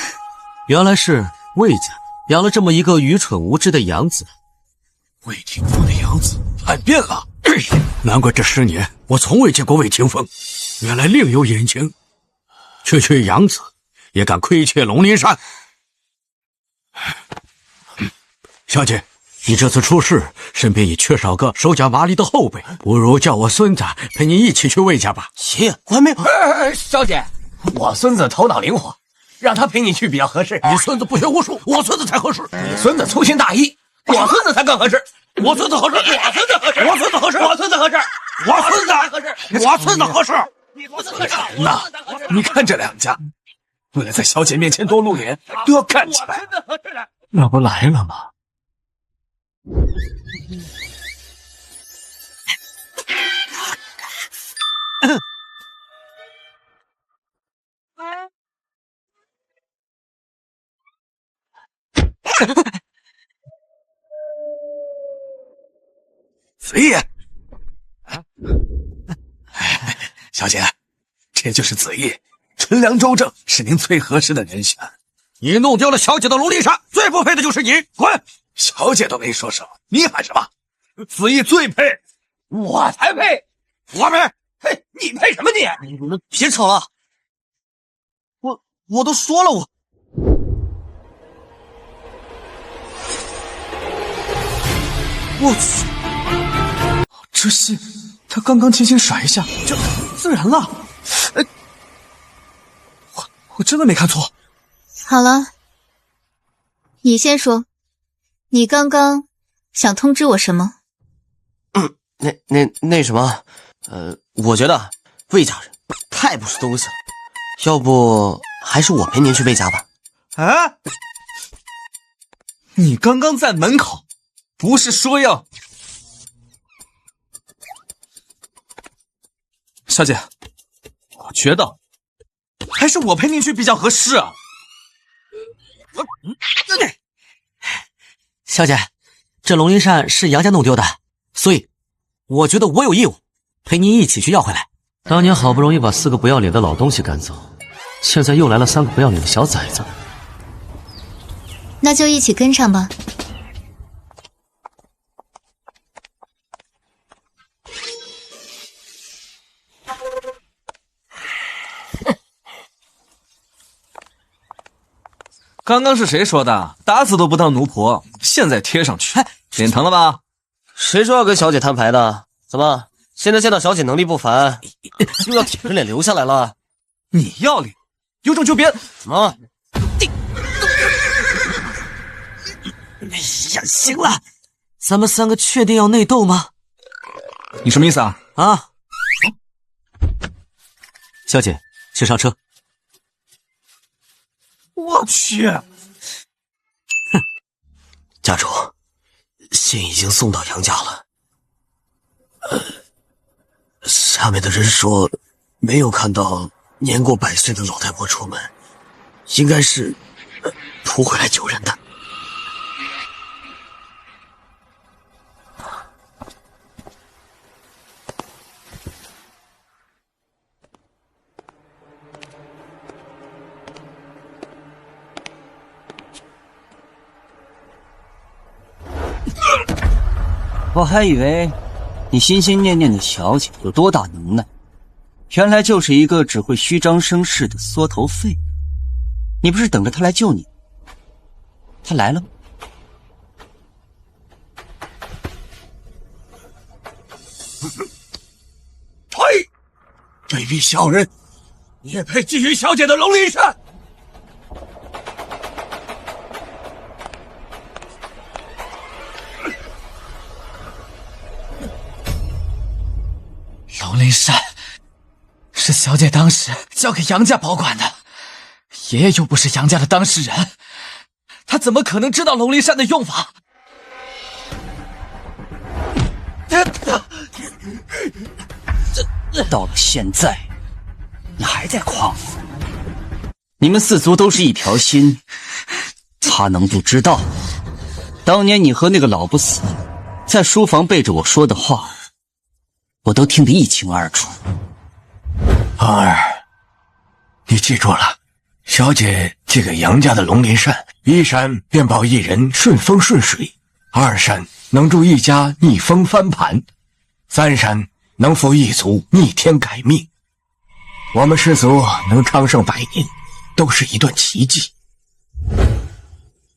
Speaker 3: 原来是魏家养了这么一个愚蠢无知的养子。
Speaker 9: 魏霆锋的养子叛变了，
Speaker 1: 难怪这10年我从未见过魏霆锋，原来另有隐情。区养子也敢亏欠龙鳞山。小姐，你这次出事，身边也缺少个手脚麻利的后辈，不如叫我孙子陪你一起去魏家吧。
Speaker 10: 爷爷，我还没有。
Speaker 11: 小姐，我孙子头脑灵活，让他陪你去比较合适。
Speaker 1: 你孙子不学无术，我孙子才合适。
Speaker 11: 你孙子粗心大意，我孙子才更合适。
Speaker 1: 我孙子合适，
Speaker 11: 我孙子合适，
Speaker 1: 我孙子合适，
Speaker 11: 我孙子合适，
Speaker 1: 我孙子合适，我孙子合适。
Speaker 4: 那你看这两家，为了在小姐面前多露脸，都要干起来。那不来了吗？
Speaker 9: 子毅，小姐，这就是子毅，纯良周正，是您最合适的人选。
Speaker 1: 你弄丢了小姐的龙鳞扇，最不配的就是你，滚！
Speaker 9: 小姐都没说什么，你喊什么？子毅最配，
Speaker 11: 我才配，
Speaker 1: 我配。
Speaker 11: 嘿，你配什么你？
Speaker 10: 你们别吵了，我都说了我去，
Speaker 4: 这信他刚刚轻轻甩一下就自燃了。我真的没看错。
Speaker 2: 好了，你先说，你刚刚想通知我什么？
Speaker 10: 那什么，我觉得魏家人太不是东西了，要不还是我陪您去魏家吧。
Speaker 5: 啊！你刚刚在门口，不是说要……小姐，我觉得还是我陪您去比较合适啊。
Speaker 3: 小姐，这龙鳞扇是杨家弄丢的，所以我觉得我有义务陪你一起去要回来。当年好不容易把4个不要脸的老东西赶走，现在又来了3个不要脸的小崽子。
Speaker 2: 那就一起跟上吧。
Speaker 5: 刚刚是谁说的？打死都不当奴仆，现在贴上去，脸疼了吧？
Speaker 3: 谁说要跟小姐摊牌的？怎么，现在见到小姐能力不凡，又要舔着脸留下来了？
Speaker 5: 你要脸，有种就别……
Speaker 3: 怎么？哎呀，行了，咱们3个确定要内斗吗？
Speaker 5: 你什么意思啊？
Speaker 3: 啊！小姐，请上车。
Speaker 9: 我去！
Speaker 3: 哼，家主，信已经送到杨家了。下面的人说没有看到年过100岁的老太婆出门，应该是扑回来救人的。
Speaker 10: 我还以为你心心念念的小姐有多大能耐，原来就是一个只会虚张声势的缩头废物。你不是等着她来救你？她来了吗？
Speaker 9: 呸！卑鄙小人，你也配觊觎小姐的龙鳞扇？
Speaker 7: 龙鳞扇是小姐当时交给杨家保管的，爷爷又不是杨家的当事人，他怎么可能知道龙鳞扇的用法？
Speaker 10: 到了现在，你还在夸我？你们4族都是一条心，他能不知道？当年你和那个老不死在书房背着我说的话，我都听得一清二楚。
Speaker 9: 胖儿，你记住了，小姐借给杨家的龙鳞扇，1扇便保一人顺风顺水，2扇能助一家逆风翻盘，3扇能扶一族逆天改命。我们氏族能昌盛100年，都是一段奇迹。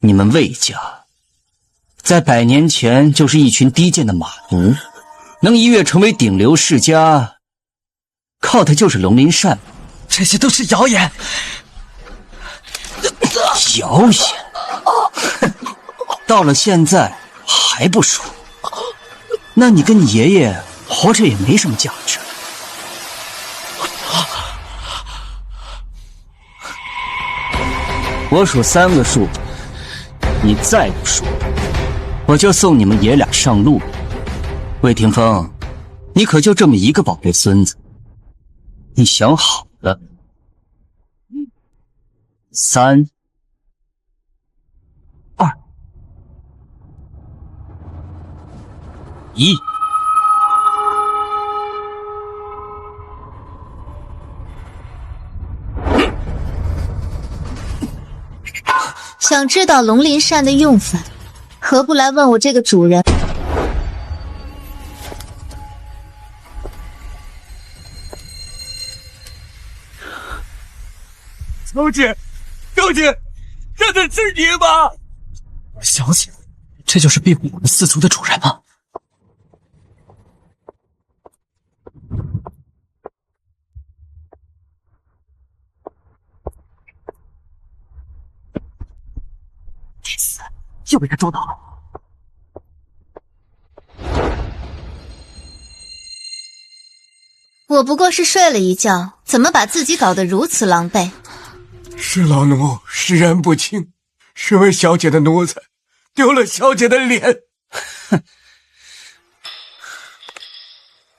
Speaker 10: 你们魏家在100年前就是一群低贱的马奴，能一跃成为顶流世家，靠的就是龙鳞扇。
Speaker 7: 这些都是谣言。
Speaker 10: 谣言？到了现在还不说，那你跟你爷爷活着也没什么价值。我数3个数，你再不数，我就送你们爷俩上路。魏霆锋，你可就这么一个宝贝孙子，你想好了？3、2、1。
Speaker 2: 想知道龙鳞扇的用法，何不来问我这个主人？
Speaker 9: 小姐，小姐，真的是你吗？
Speaker 7: 小姐，这就是庇护我们4族的主人吗？该死，又被他捉到了。
Speaker 2: 我不过是睡了一觉，怎么把自己搞得如此狼狈？
Speaker 9: 是老奴识人不清，身为小姐的奴才，丢了小姐的脸。
Speaker 10: 哼，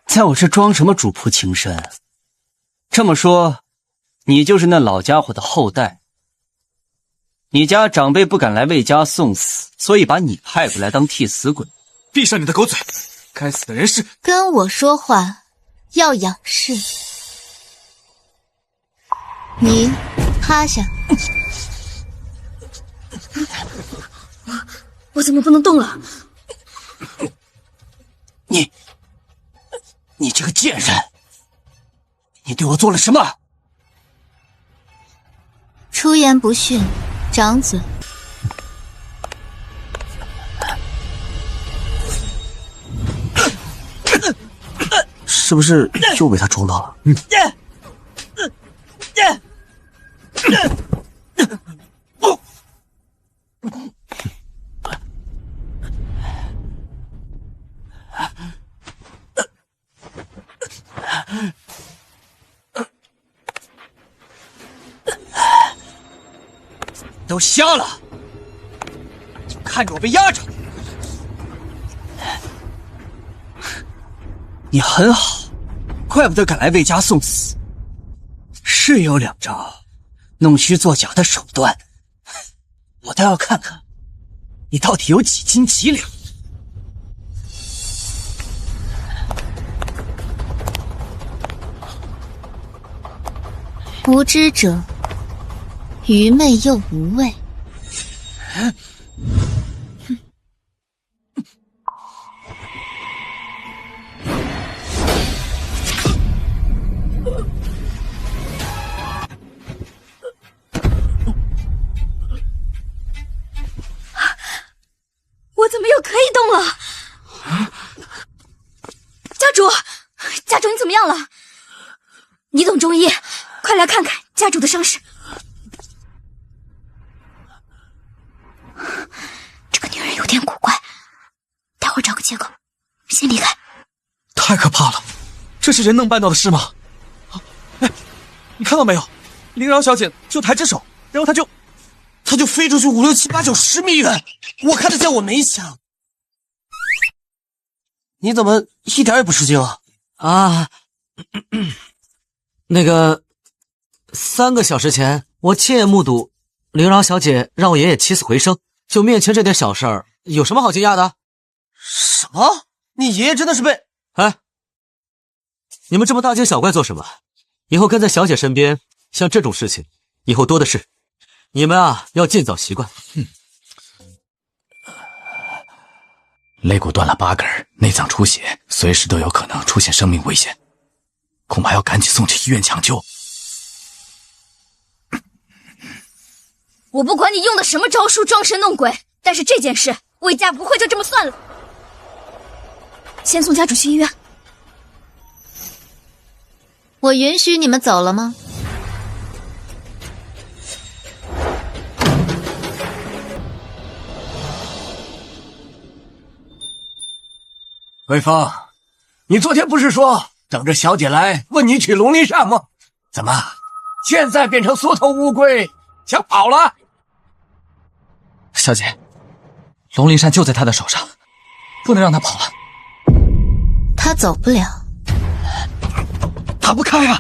Speaker 10: 在我这装什么主仆情深？这么说，你就是那老家伙的后代。你家长辈不敢来魏家送死，所以把你派过来当替死鬼。
Speaker 4: 闭上你的狗嘴！该死的人是……
Speaker 2: 跟我说话要仰视。你趴下。
Speaker 8: 我怎么不能动了？
Speaker 10: 你这个贱人，你对我做了什么？
Speaker 2: 出言不逊，掌嘴。
Speaker 10: 是不是又被他撞到了？都瞎了，就看着我被压着。你很好，怪不得敢来魏家送死，是有2招弄虚作假的手段，我倒要看看你到底有几斤几两。
Speaker 2: 无知者，愚昧又无畏。
Speaker 8: 我怎么又可以动了？家主，家主你怎么样了？你懂中医，快来看看家主的伤势。这个女人有点古怪，待会儿找个借口先离开。
Speaker 4: 太可怕了，这是人能办到的事吗？哎，你看到没有？灵饶小姐就抬只手，然后她就飞出去5、6、7、8、9、10米远，我看得见，我没想。
Speaker 10: 你怎么一点也不吃惊啊？
Speaker 3: 啊，那个3个小时前，我亲眼目睹灵饶小姐让我爷爷起死回生，就面前这点小事儿，有什么好惊讶的？
Speaker 10: 什么？你爷爷真的是被……
Speaker 3: 哎，你们这么大惊小怪做什么？以后跟在小姐身边，像这种事情，以后多的是。你们啊，要尽早习惯。
Speaker 7: 肋骨断了8根，内脏出血，随时都有可能出现生命危险，恐怕要赶紧送去医院抢救。
Speaker 8: 我不管你用的什么招数装神弄鬼，但是这件事魏家不会就这么算了。先送家主去医院。
Speaker 2: 我允许你们走了吗？
Speaker 11: 魏峰，你昨天不是说等着小姐来问你去龙鳞山吗？怎么现在变成缩头乌龟想跑了？
Speaker 7: 小姐，龙鳞山就在他的手上，不能让他跑了。
Speaker 2: 他走不了。
Speaker 10: 打不开啊！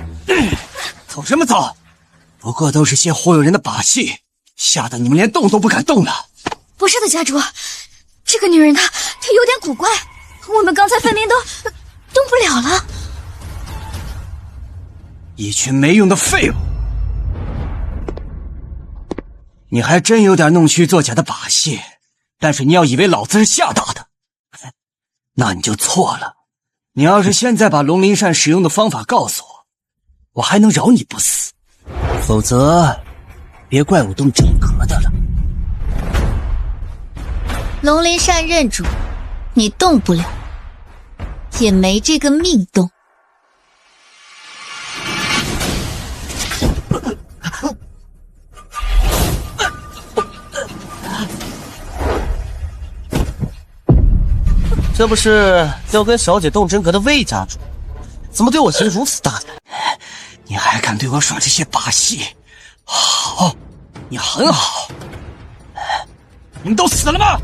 Speaker 10: 走什么走？不过都是些忽悠人的把戏，吓得你们连动都不敢动了。
Speaker 8: 不是的，家主，这个女人她有点古怪，我们刚才分明都动不了了。
Speaker 10: 一群没用的废物！你还真有点弄虚作假的把戏，但是你要以为老子是吓大的，那你就错了。你要是现在把龙鳞扇使用的方法告诉我，我还能饶你不死，否则别怪我动真格的了。
Speaker 2: 龙鳞扇认主，你动不了，也没这个命动。
Speaker 10: 这不是要跟小姐动真格的魏家主，怎么对我心如此大胆？你还敢对我耍这些把戏？好，你很好。你们都死了吗？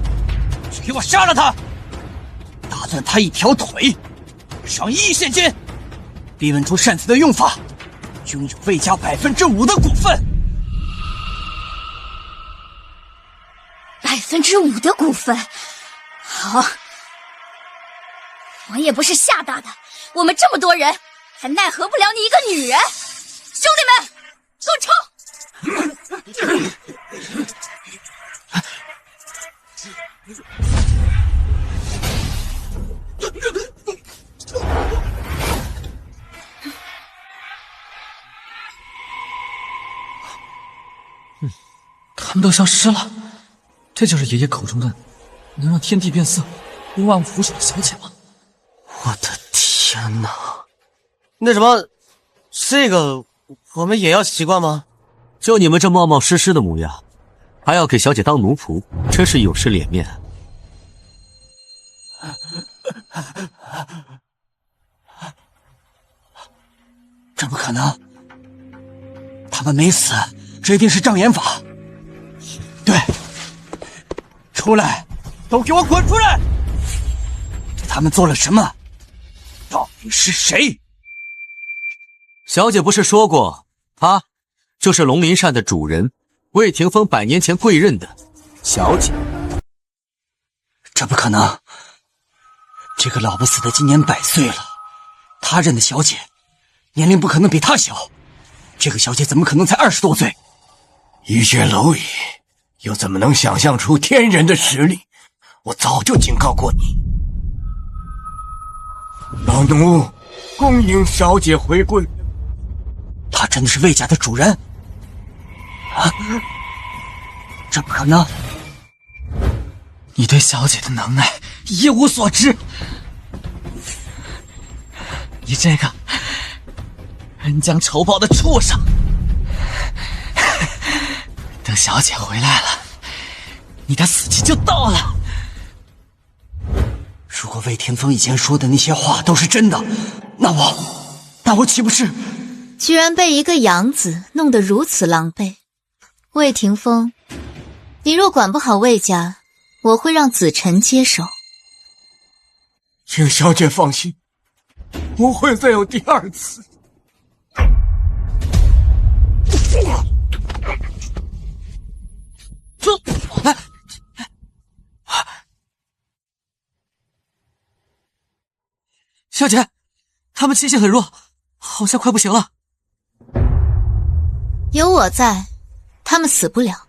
Speaker 10: 去给我杀了他，打断他一条腿，赏1亿现金，逼问出扇子的用法，拥有魏家5%的股份。
Speaker 8: 5%的股份，好。我也不是吓大的，我们这么多人，还奈何不了你一个女人。兄弟们，给我冲！
Speaker 7: 他们都消失了，这就是爷爷口中的能让天地变色、令万物腐朽的小姐吗？
Speaker 10: 我的天哪！那什么，这个我们也要习惯吗？
Speaker 3: 就你们这冒冒失失的模样，还要给小姐当奴仆，真是有失脸面。
Speaker 10: 这不可能，他们没死，这一定是障眼法。对，出来，都给我滚出来！对他们做了什么？到底是谁？
Speaker 3: 小姐不是说过，她就是龙鳞扇的主人，魏霆锋100年前贵认的小姐。
Speaker 10: 这不可能，这个老不死的今年100岁了，他认的小姐年龄不可能比他小，这个小姐怎么可能才20多岁？
Speaker 9: 一介蝼蚁，又怎么能想象出天人的实力？我早就警告过你。老奴恭迎小姐回归。
Speaker 10: 他真的是魏家的主人？啊，这不可能！
Speaker 7: 你对小姐的能耐一无所知，你这个恩将仇报的畜生！等小姐回来了，你的死期就到了。
Speaker 10: 如果魏天锋以前说的那些话都是真的，那我岂不是……
Speaker 2: 居然被一个养子弄得如此狼狈。魏霆锋，你若管不好魏家，我会让子辰接手。
Speaker 9: 请小姐放心，不会再有第二次。
Speaker 3: 小姐，他们气息很弱，好像快不行了。
Speaker 2: 有我在，他们死不了。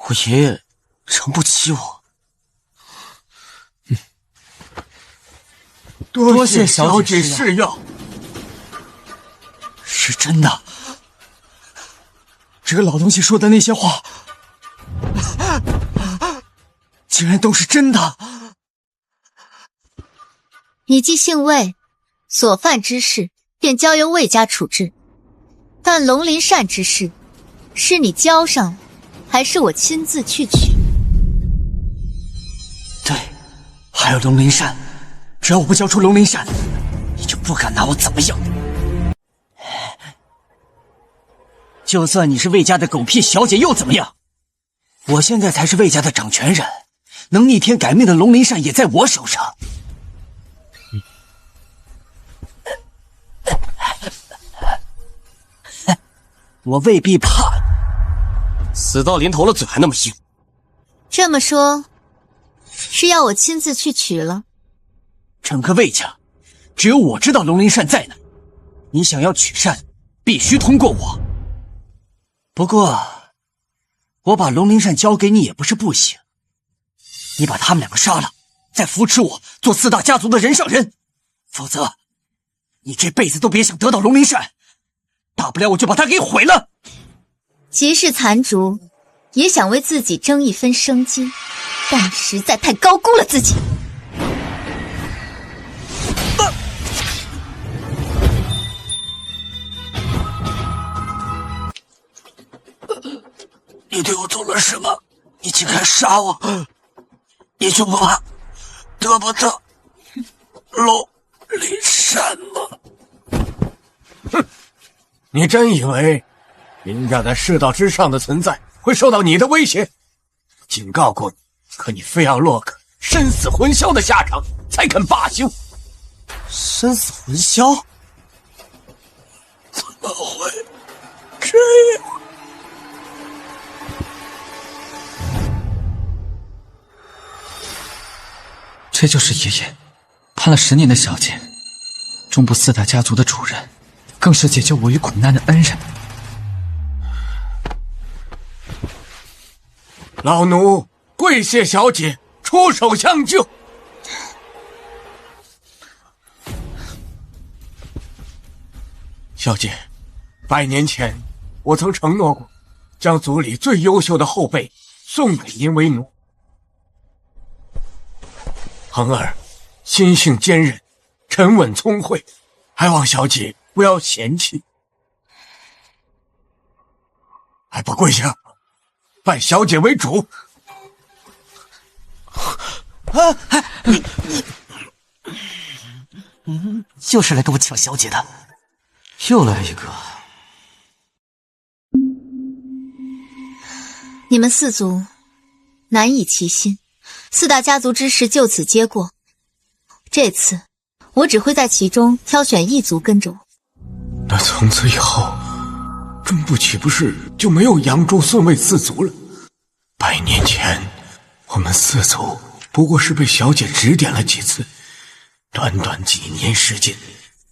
Speaker 10: 我爷爷承不起我。
Speaker 9: 多谢小姐试药。
Speaker 10: 是真的，这个老东西说的那些话，竟然都是真的。
Speaker 2: 你既姓魏，所犯之事便交由魏家处置，但龙鳞扇之事，是你交上来，还是我亲自去取？
Speaker 10: 对，还有龙鳞扇，只要我不交出龙鳞扇，你就不敢拿我怎么样。就算你是魏家的狗屁小姐又怎么样？我现在才是魏家的掌权人，能逆天改命的龙鳞扇也在我手上。我未必怕你，死到临头了嘴还那么硬。
Speaker 2: 这么说，是要我亲自去取了？
Speaker 10: 整个魏家，只有我知道龙鳞扇在哪。你想要取扇，必须通过我。不过，我把龙鳞扇交给你也不是不行。你把他们两个杀了，再扶持我做4大家族的人上人，否则，你这辈子都别想得到龙鳞扇。大不了我就把它给毁了。
Speaker 2: 即是残烛，也想为自己争一分生机，但实在太高估了自己。
Speaker 9: 你对我做了什么？你竟敢杀我！你就不怕得不到龙鳞山吗？
Speaker 11: 哼！你真以为凌驾在世道之上的存在会受到你的威胁？警告过你，可你非要落个身死魂消的下场才肯罢休。
Speaker 10: 身死魂消？
Speaker 9: 怎么会这样？
Speaker 7: 这就是爷爷判了10年的小姐，中部4大家族的主人，更是解救我于苦难的恩人。
Speaker 11: 老奴跪谢小姐出手相救。小姐，100年前我曾承诺过，将族里最优秀的后辈送给您为奴。恒儿心性坚韧，沉稳聪慧，还望小姐不要嫌弃。还不跪下，拜小姐为主！
Speaker 10: 就是来跟我抢小姐的。
Speaker 3: 又来一个。
Speaker 2: 你们4族难以齐心，4大家族之事就此接过。这次我只会在其中挑选一族跟着我。
Speaker 11: 那从此以后，中部岂不是就没有杨朱孙卫4族了？100年前，我们4族不过是被小姐指点了几次，短短几年时间，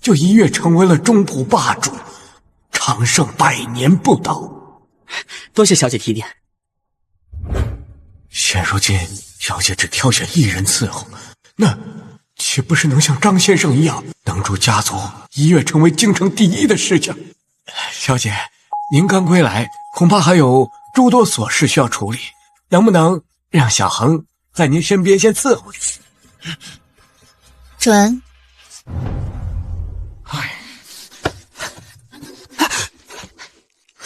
Speaker 11: 就一跃成为了中部霸主，长盛100年不倒。
Speaker 10: 多谢小姐提点。
Speaker 11: 现如今，小姐只挑选1人伺候，那岂不是能像张先生一样，能助家族一跃成为京城第1的世家？小姐，您刚归来，恐怕还有诸多琐事需要处理，能不能让小恒在您身边先伺候着？
Speaker 2: 准。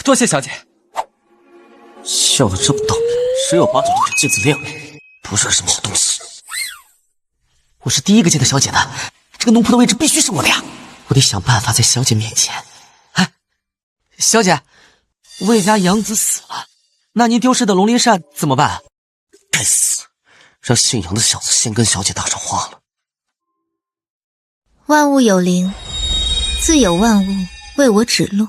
Speaker 10: 多谢小姐。笑得这么逗，十有8九都是镜子恋人，不算什么好东西。我是第一个见到小姐的，这个奴仆的位置必须是我的呀！我得想办法在小姐面前。哎，小姐，魏家养子死了，那您丢失的龙鳞扇怎么办？该死，让姓杨的小子先跟小姐搭上话了。
Speaker 2: 万物有灵，自有万物为我指路。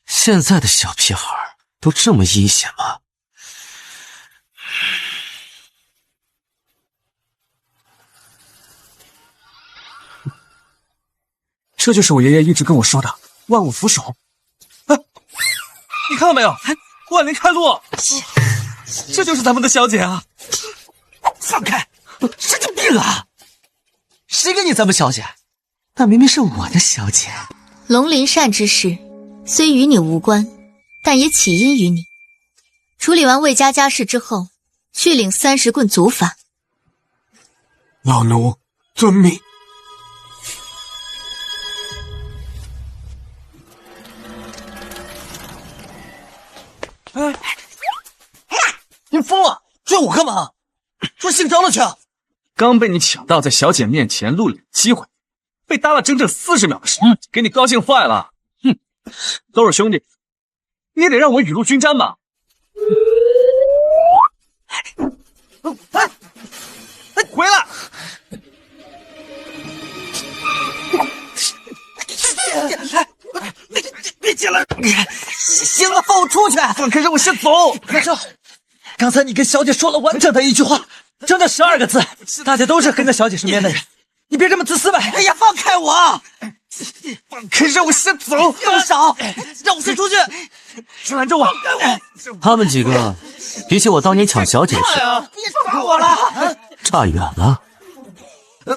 Speaker 3: 现在的小屁孩都这么阴险吗？
Speaker 4: 这就是我爷爷一直跟我说的万物扶手。啊，你看到没有？万灵开路，这就是咱们的小姐啊！
Speaker 10: 放开！神经病啊！谁跟你咱们小姐？那明明是我的小姐。
Speaker 2: 龙鳞扇之事虽与你无关，但也起因于你。处理完魏家家事之后，去领30棍族法。
Speaker 11: 老奴遵命。
Speaker 10: 您疯了，追我干嘛？说姓张的去！
Speaker 4: 刚被你抢到在小姐面前露脸的机会，被搭了整整40秒的时间，给你高兴坏了。哼，都是兄弟，你也得让我雨露均沾吧。回来！别进来！
Speaker 10: 行了，放我出去！
Speaker 4: 放开，让我先走！
Speaker 10: 快说，刚才你跟小姐说了完整的一句话，整整12个字，大家都是跟在小姐身边的人，你别这么自私呗！哎呀，放开我！
Speaker 4: 放开，让我先走！
Speaker 10: 放手！让我先出去！
Speaker 4: 别拦着我！
Speaker 3: 他们几个比起我当年抢小姐时，
Speaker 10: 别抓我了！
Speaker 3: 差远了。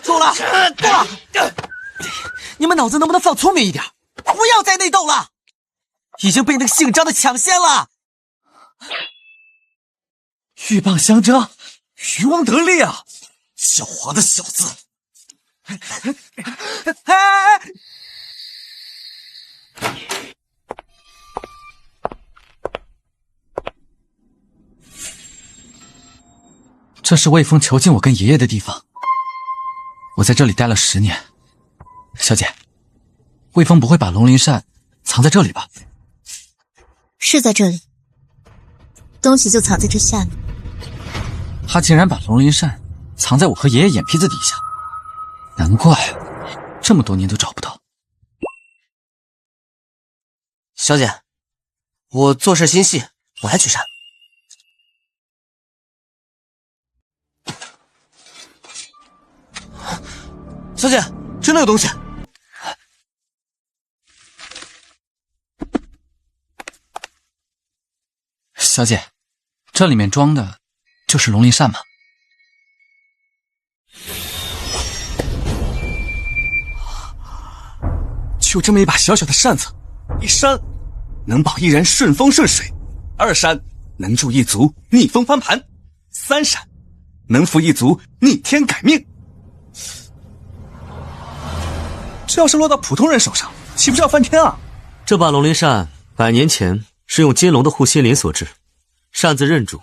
Speaker 10: 够了，够了！你们脑子能不能放聪明一点？不要再内斗了！已经被那个姓张的抢先了，
Speaker 4: 鹬蚌相争，渔翁得利啊！狡猾的小子！
Speaker 7: 这是魏峰囚禁我跟爷爷的地方，我在这里待了10年。小姐，魏峰不会把龙鳞扇藏在这里吧？
Speaker 2: 是在这里，东西就藏在这下面。
Speaker 7: 他竟然把龙鳞扇藏在我和爷爷眼皮子底下，难怪这么多年都找不到。
Speaker 3: 小姐，我做事心细，我来取扇。小姐，真的有东西！
Speaker 7: 小姐，这里面装的就是龙鳞扇吗？
Speaker 4: 就这么一把小小的扇子，一扇能保一人顺风顺水，2扇能助一族逆风翻盘，3扇能扶一族逆天改命。这要是落到普通人手上，岂不是要翻天啊？
Speaker 3: 这把龙鳞扇100年前是用金龙的护心鳞所制，扇子刃主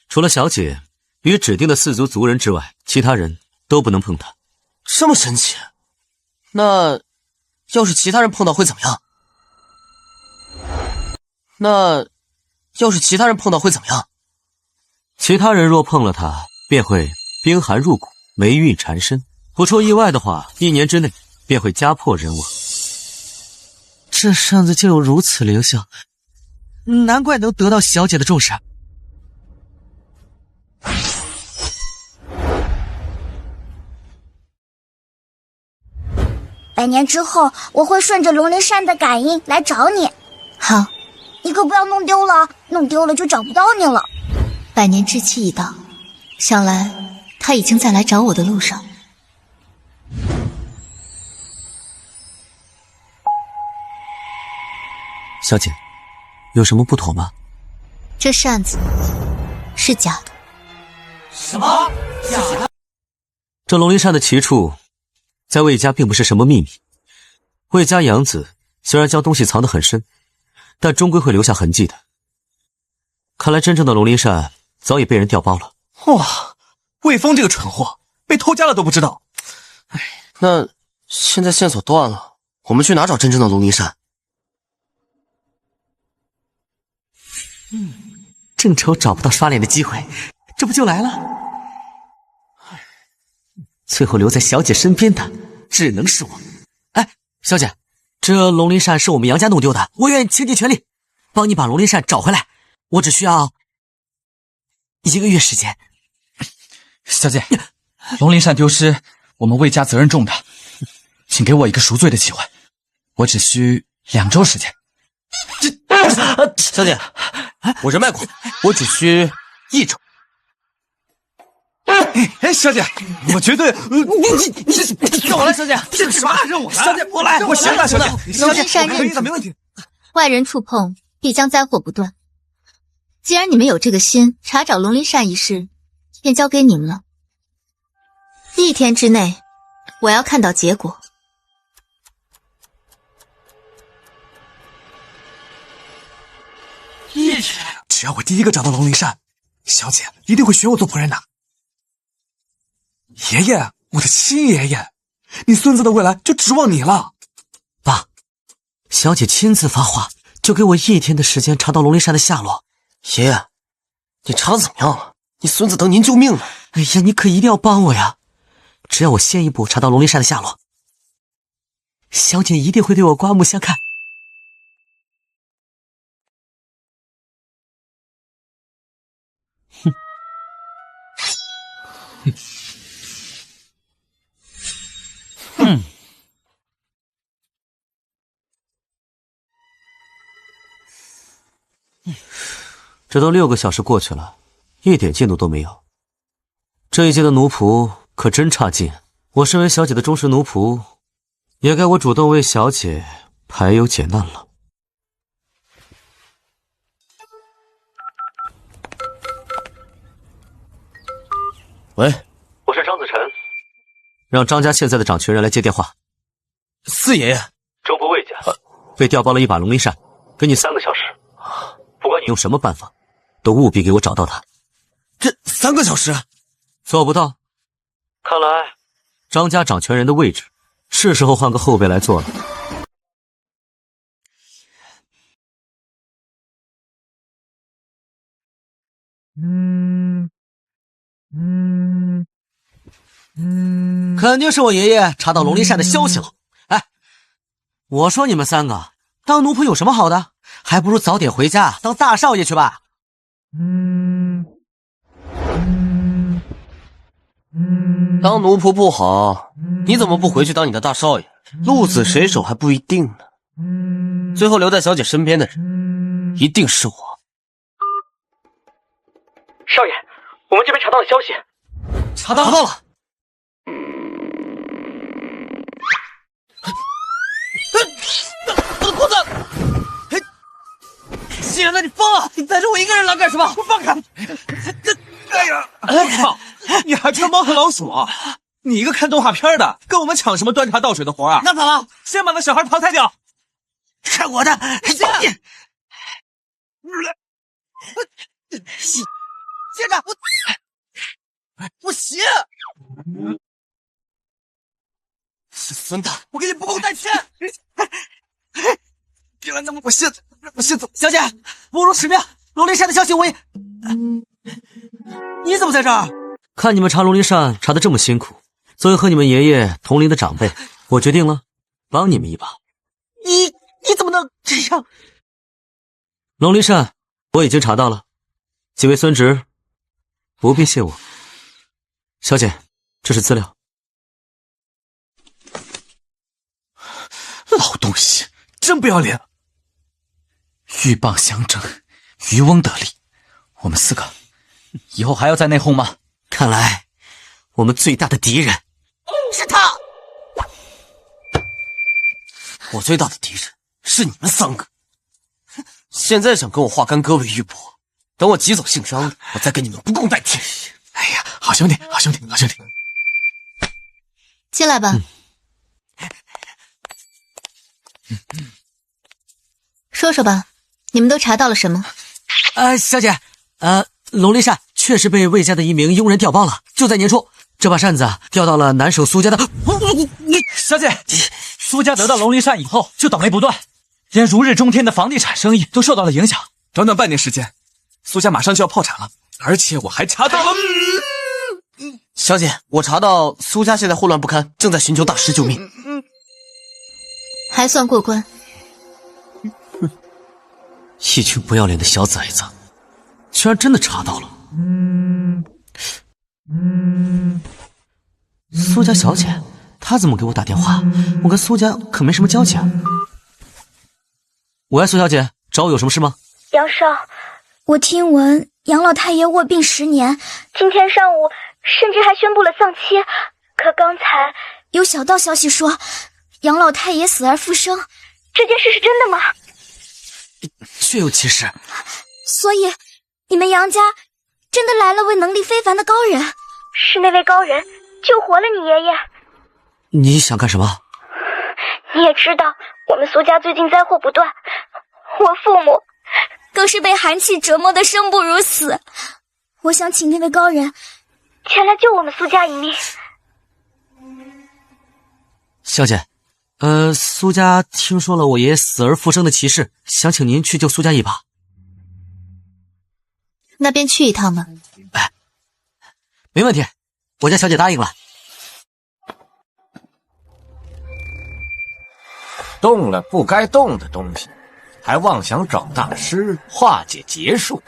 Speaker 3: 除了小姐与指定的4族族人之外，其他人都不能碰它。这么神奇？那要是其他人碰到会怎么样？其他人若碰了它，便会冰寒入骨，霉运缠身。不出意外的话，1年之内便会家破人亡。这扇子就有如此灵效，难怪能得到小姐的重视。
Speaker 8: 100年之后，我会顺着龙鳞扇的感应来找你。
Speaker 2: 好，
Speaker 8: 你可不要弄丢了，弄丢了就找不到你了。
Speaker 2: 100年之期已到，想来他已经在来找我的路上。
Speaker 3: 小姐，有什么不妥吗？
Speaker 2: 这扇子是假的。
Speaker 11: 什么？假的？
Speaker 3: 这龙鳞扇的奇处，在魏家并不是什么秘密。魏家养子虽然将东西藏得很深，但终归会留下痕迹的。看来真正的龙鳞扇早已被人调包了。
Speaker 4: 哇，魏峰这个蠢货，被偷家了都不知道。
Speaker 3: 那现在线索断了，我们去哪找真正的龙鳞扇？正愁找不到刷脸的机会，这不就来了？最后留在小姐身边的只能是我。哎，小姐，这龙鳞扇是我们杨家弄丢的，我愿意倾尽全力帮你把龙鳞扇找回来，我只需要1个月时间。
Speaker 7: 小姐，龙鳞扇丢失，我们魏家责任重大，请给我一个赎罪的机会，我只需2周时间。
Speaker 3: 小姐，我人脉广，我只需1周。
Speaker 4: 哎，小姐，我绝对，
Speaker 3: 让我来，小姐，
Speaker 4: 这什么？让我来，
Speaker 3: 小姐，我来，
Speaker 4: 我行了，小姐，
Speaker 2: 龙鳞扇刃主，
Speaker 4: 没问题。
Speaker 2: 外人触碰必将灾祸不断。既然你们有这个心，查找龙鳞扇一事便交给你们了。1天之内，我要看到结果。
Speaker 4: 1天，只要我第一个找到龙鳞扇，小姐一定会选我做仆人的。爷爷，我的亲爷爷，你孙子的未来就指望你了。
Speaker 3: 爸，小姐亲自发话，就给我1天的时间查到龙鳞扇的下落。爷爷，你查的怎么样了？你孙子等您救命呢。哎呀，你可一定要帮我呀！只要我先一步查到龙鳞扇的下落，小姐一定会对我刮目相看。哼。这都6个小时过去了，一点进度都没有。这一届的奴仆可真差劲，我身为小姐的忠实奴仆，也该我主动为小姐排忧解难了。喂，我是张子晨，让张家现在的掌权人来接电话。
Speaker 5: 四爷爷，
Speaker 3: 周部魏家被调包了一把龙鳞扇，给你3个小时，不管你用什么办法，都务必给我找到他。
Speaker 5: 这3个小时
Speaker 3: 做不到，看来张家掌权人的位置是时候换个后辈来做了。肯定是我爷爷查到龙鳞扇的消息了。哎，我说你们3个当奴仆有什么好的？还不如早点回家当大少爷去吧。
Speaker 10: 当奴仆不好，你怎么不回去当你的大少爷？鹿死谁手还不一定呢。最后留在小姐身边的人，一定是我。
Speaker 3: 少爷，我们这边查到了消息。查到了。
Speaker 10: 我的裤子！夕颜，你疯了！你带着我一个人来干什么？放开！
Speaker 5: 哎呀！我操！你还穿猫和老鼠啊？你一个看动画片的，跟我们抢什么端茶倒水的活啊？
Speaker 10: 那咋了？
Speaker 5: 先把那小孩淘汰掉！
Speaker 10: 看我的！接着我写！孙子，我给你不共戴天！
Speaker 5: 别拦我现在，
Speaker 3: 小姐，不辱使命，龙鳞扇的消息我也……你怎么在这儿？看你们查龙鳞扇查得这么辛苦，作为和你们爷爷同龄的长辈，我决定了，帮你们一把。
Speaker 10: 你怎么能这样？
Speaker 3: 龙鳞扇我已经查到了，几位孙侄不必谢我。小姐，这是资料。
Speaker 7: 老东西，真不要脸！鹬蚌相争，渔翁得利。我们4个以后还要再内讧吗？
Speaker 3: 看来我们最大的敌人
Speaker 10: 是他。我最大的敌人是你们3个。现在想跟我化干戈为玉帛，等我急走姓张的，我再跟你们不共戴天。
Speaker 7: 哎呀，好兄弟，好兄弟，好兄弟，
Speaker 2: 进来吧。说说吧，你们都查到了什么？
Speaker 3: 小姐，龙鳞扇确实被魏家的一名佣人调包了，就在年初，这把扇子调到了南省苏家的。
Speaker 7: 小姐，苏家得到龙鳞扇以后就倒霉不断，连如日中天的房地产生意都受到了影响。
Speaker 5: 短短半年时间，苏家马上就要破产了，而且我还查到了。
Speaker 10: 小姐，我查到苏家现在混乱不堪，正在寻求大师救命。
Speaker 2: 还算过关。
Speaker 3: 一群不要脸的小崽子，居然真的查到了。苏家小姐，她怎么给我打电话？我跟苏家可没什么交集啊。喂，苏小姐，找我有什么事吗？
Speaker 8: 杨少，我听闻杨老太爷卧病10年，今天上午甚至还宣布了丧期。可刚才有小道消息说，杨老太爷死而复生，这件事是真的吗？
Speaker 3: 确有其事。
Speaker 8: 所以你们杨家真的来了位能力非凡的高人，是那位高人救活了你爷爷。
Speaker 3: 你想干什么？
Speaker 8: 你也知道我们苏家最近灾祸不断，我父母更是被寒气折磨得生不如死。我想请那位高人前来救我们苏家一命。
Speaker 3: 小姐，苏家听说了我爷爷死而复生的奇事，想请您去救苏家一把。
Speaker 2: 那便去一趟吧。
Speaker 3: 没问题，我家小姐答应了。
Speaker 11: 动了不该动的东西，还妄想找大师化解劫数，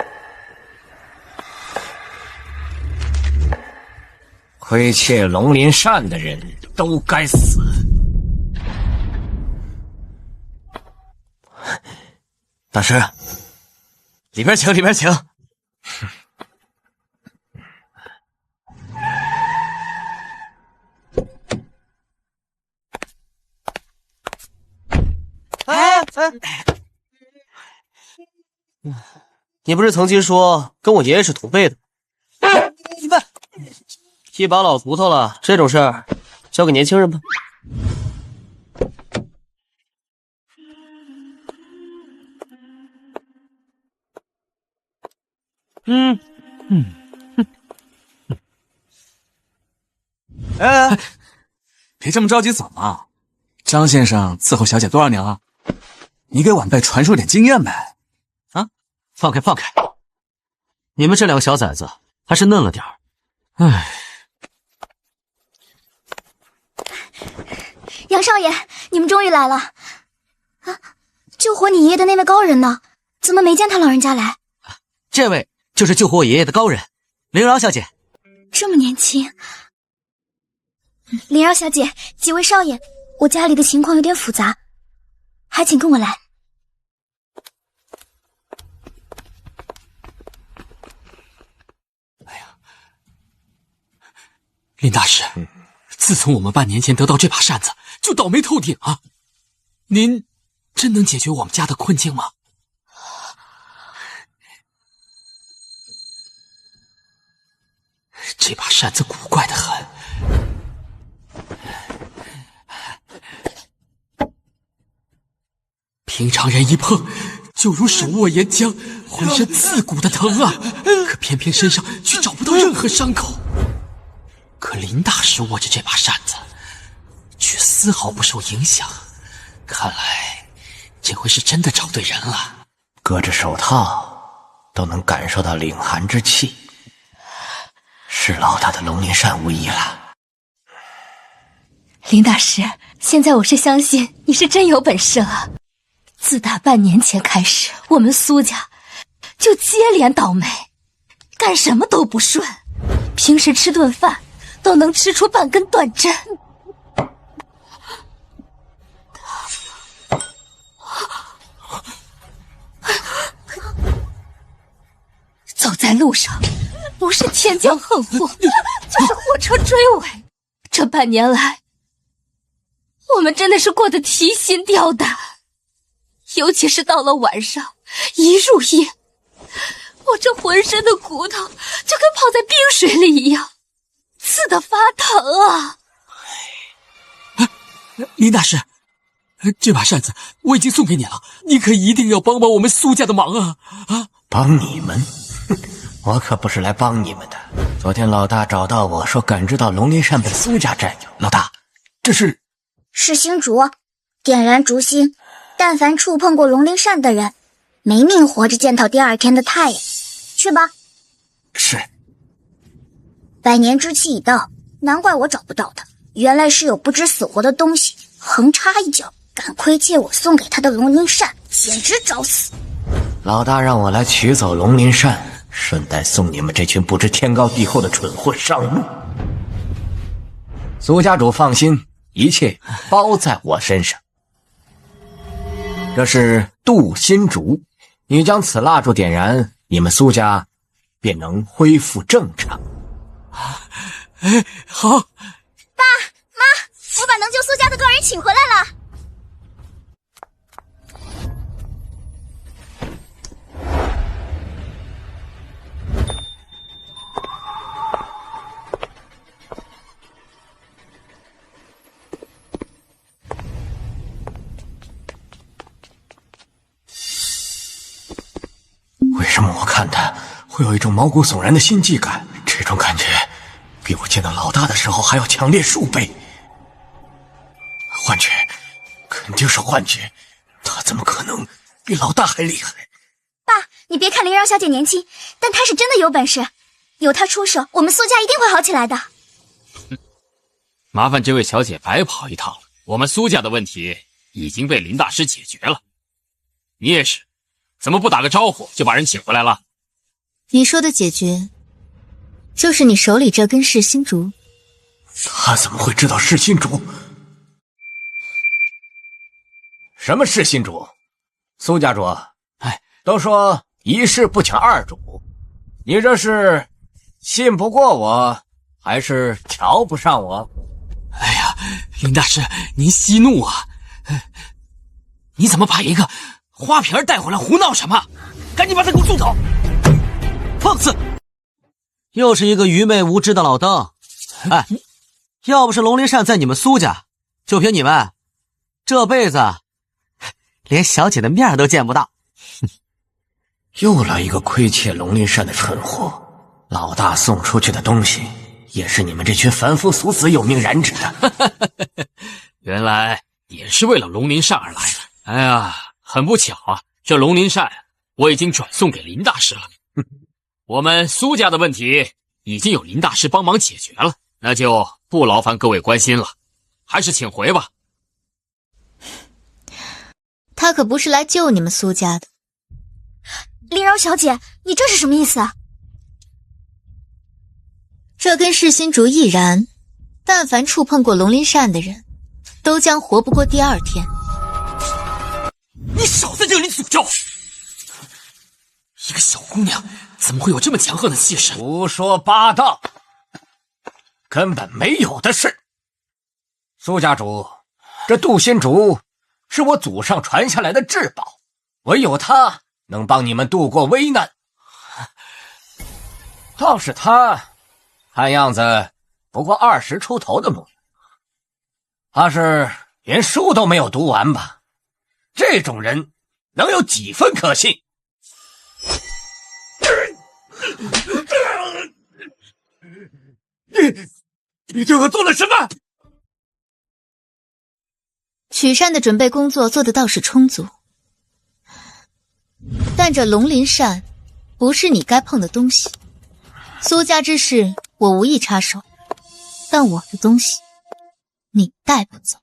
Speaker 11: 亏窃龙鳞扇的人都该死。
Speaker 10: 大师，里边请，里边请。你不是曾经说跟我爷爷是同辈的？你们一把老骨头了，这种事儿交给年轻人吧。
Speaker 4: 哎，别这么着急走嘛。张先生伺候小姐多少年了？你给晚辈传授点经验呗。
Speaker 3: 啊，放开放开！你们这两个小崽子还是嫩了点儿。唉，
Speaker 8: 杨少爷，你们终于来了。啊，救活你爷爷的那位高人呢？怎么没见他老人家来？
Speaker 3: 这位就是救活我爷爷的高人，灵饶小姐。
Speaker 8: 这么年轻。灵饶小姐，几位少爷，我家里的情况有点复杂，还请跟我来。
Speaker 7: 林大师，自从我们半年前得到这把扇子，就倒霉透顶啊！您真能解决我们家的困境吗？这把扇子古怪的很，平常人一碰就如手握岩浆，浑身刺骨的疼啊！可偏偏身上却找不到任何伤口。可林大师握着这把扇子，却丝毫不受影响。看来这回是真的找对人了。
Speaker 11: 隔着手套都能感受到凛寒之气，是老大的龙鳞扇无疑了。
Speaker 6: 林大师，现在我是相信你是真有本事了。自打半年前开始，我们苏家就接连倒霉，干什么都不顺，平时吃顿饭都能吃出半根断针。走在路上，不是天降横祸，就是货车追尾。这半年来，我们真的是过得提心吊胆，尤其是到了晚上，一入夜，我这浑身的骨头就跟泡在冰水里一样，刺得发疼啊！
Speaker 7: 林大师，这把扇子我已经送给你了，你可一定要帮帮我们苏家的忙啊！啊，
Speaker 11: 帮你们？我可不是来帮你们的。昨天老大找到我说感知到龙鳞扇被苏家占有。老大，这是
Speaker 8: 星烛，点燃烛心，但凡触碰过龙鳞扇的人，没命活着见到第二天的太阳。去吧。
Speaker 11: 是。
Speaker 8: 百年之期已到，难怪我找不到他，原来是有不知死活的东西横插一脚，敢窥窃我送给他的龙鳞扇，简直找死！
Speaker 11: 老大让我来取走龙鳞扇，顺带送你们这群不知天高地厚的蠢货上路。苏家主放心，一切包在我身上。这是镀心烛，你将此蜡烛点燃，你们苏家便能恢复正常。
Speaker 7: 好。
Speaker 8: 爸妈，我把能救苏家的高人请回来了。
Speaker 11: 为什么我看他会有一种毛骨悚然的心悸感？这种感觉比我见到老大的时候还要强烈数倍。幻觉，肯定是幻觉，他怎么可能比老大还厉害？
Speaker 8: 爸，你别看灵饶小姐年轻，但她是真的有本事，有她出手，我们苏家一定会好起来的。
Speaker 12: 麻烦这位小姐白跑一趟了，我们苏家的问题已经被林大师解决了。你也是，怎么不打个招呼就把人请回来了？
Speaker 2: 你说的解决，就是你手里这根噬心烛。
Speaker 11: 他怎么会知道噬心烛？什么噬心烛？苏家主，都说一事不抢二主，你这是信不过我，还是瞧不上我？
Speaker 7: 哎呀，林大师，您息怒啊！你怎么把一个花瓶带回来胡闹什么？赶紧把他给我送走！
Speaker 3: 放肆！又是一个愚昧无知的老邓，哎，要不是龙鳞扇在你们苏家，就凭你们，这辈子连小姐的面都见不到。
Speaker 11: 又来一个亏欠龙鳞扇的蠢货！老大送出去的东西，也是你们这群凡夫俗子有命染指的。
Speaker 12: 原来也是为了龙鳞扇而来的。哎呀，很不巧啊，这龙鳞扇我已经转送给林大师了。我们苏家的问题已经有林大师帮忙解决了，那就不劳烦各位关心了，还是请回吧。
Speaker 2: 他可不是来救你们苏家的。
Speaker 8: 林饶小姐，你这是什么意思啊？
Speaker 2: 这跟噬心竹亦然，但凡触碰过龙鳞扇的人，都将活不过第二天。
Speaker 12: 你少在这里诅咒！一个小姑娘怎么会有这么强横的气势？
Speaker 11: 胡说八道，根本没有的事。苏家主，这渡心竹是我祖上传下来的至宝，唯有它能帮你们度过危难。倒是他，看样子不过20出头的模样，怕是连书都没有读完吧？这种人能有几分可信？
Speaker 9: 你对我做了什么？
Speaker 2: 取扇的准备工作做得倒是充足，但这龙鳞扇不是你该碰的东西。苏家之事我无意插手，但我的东西你带不走。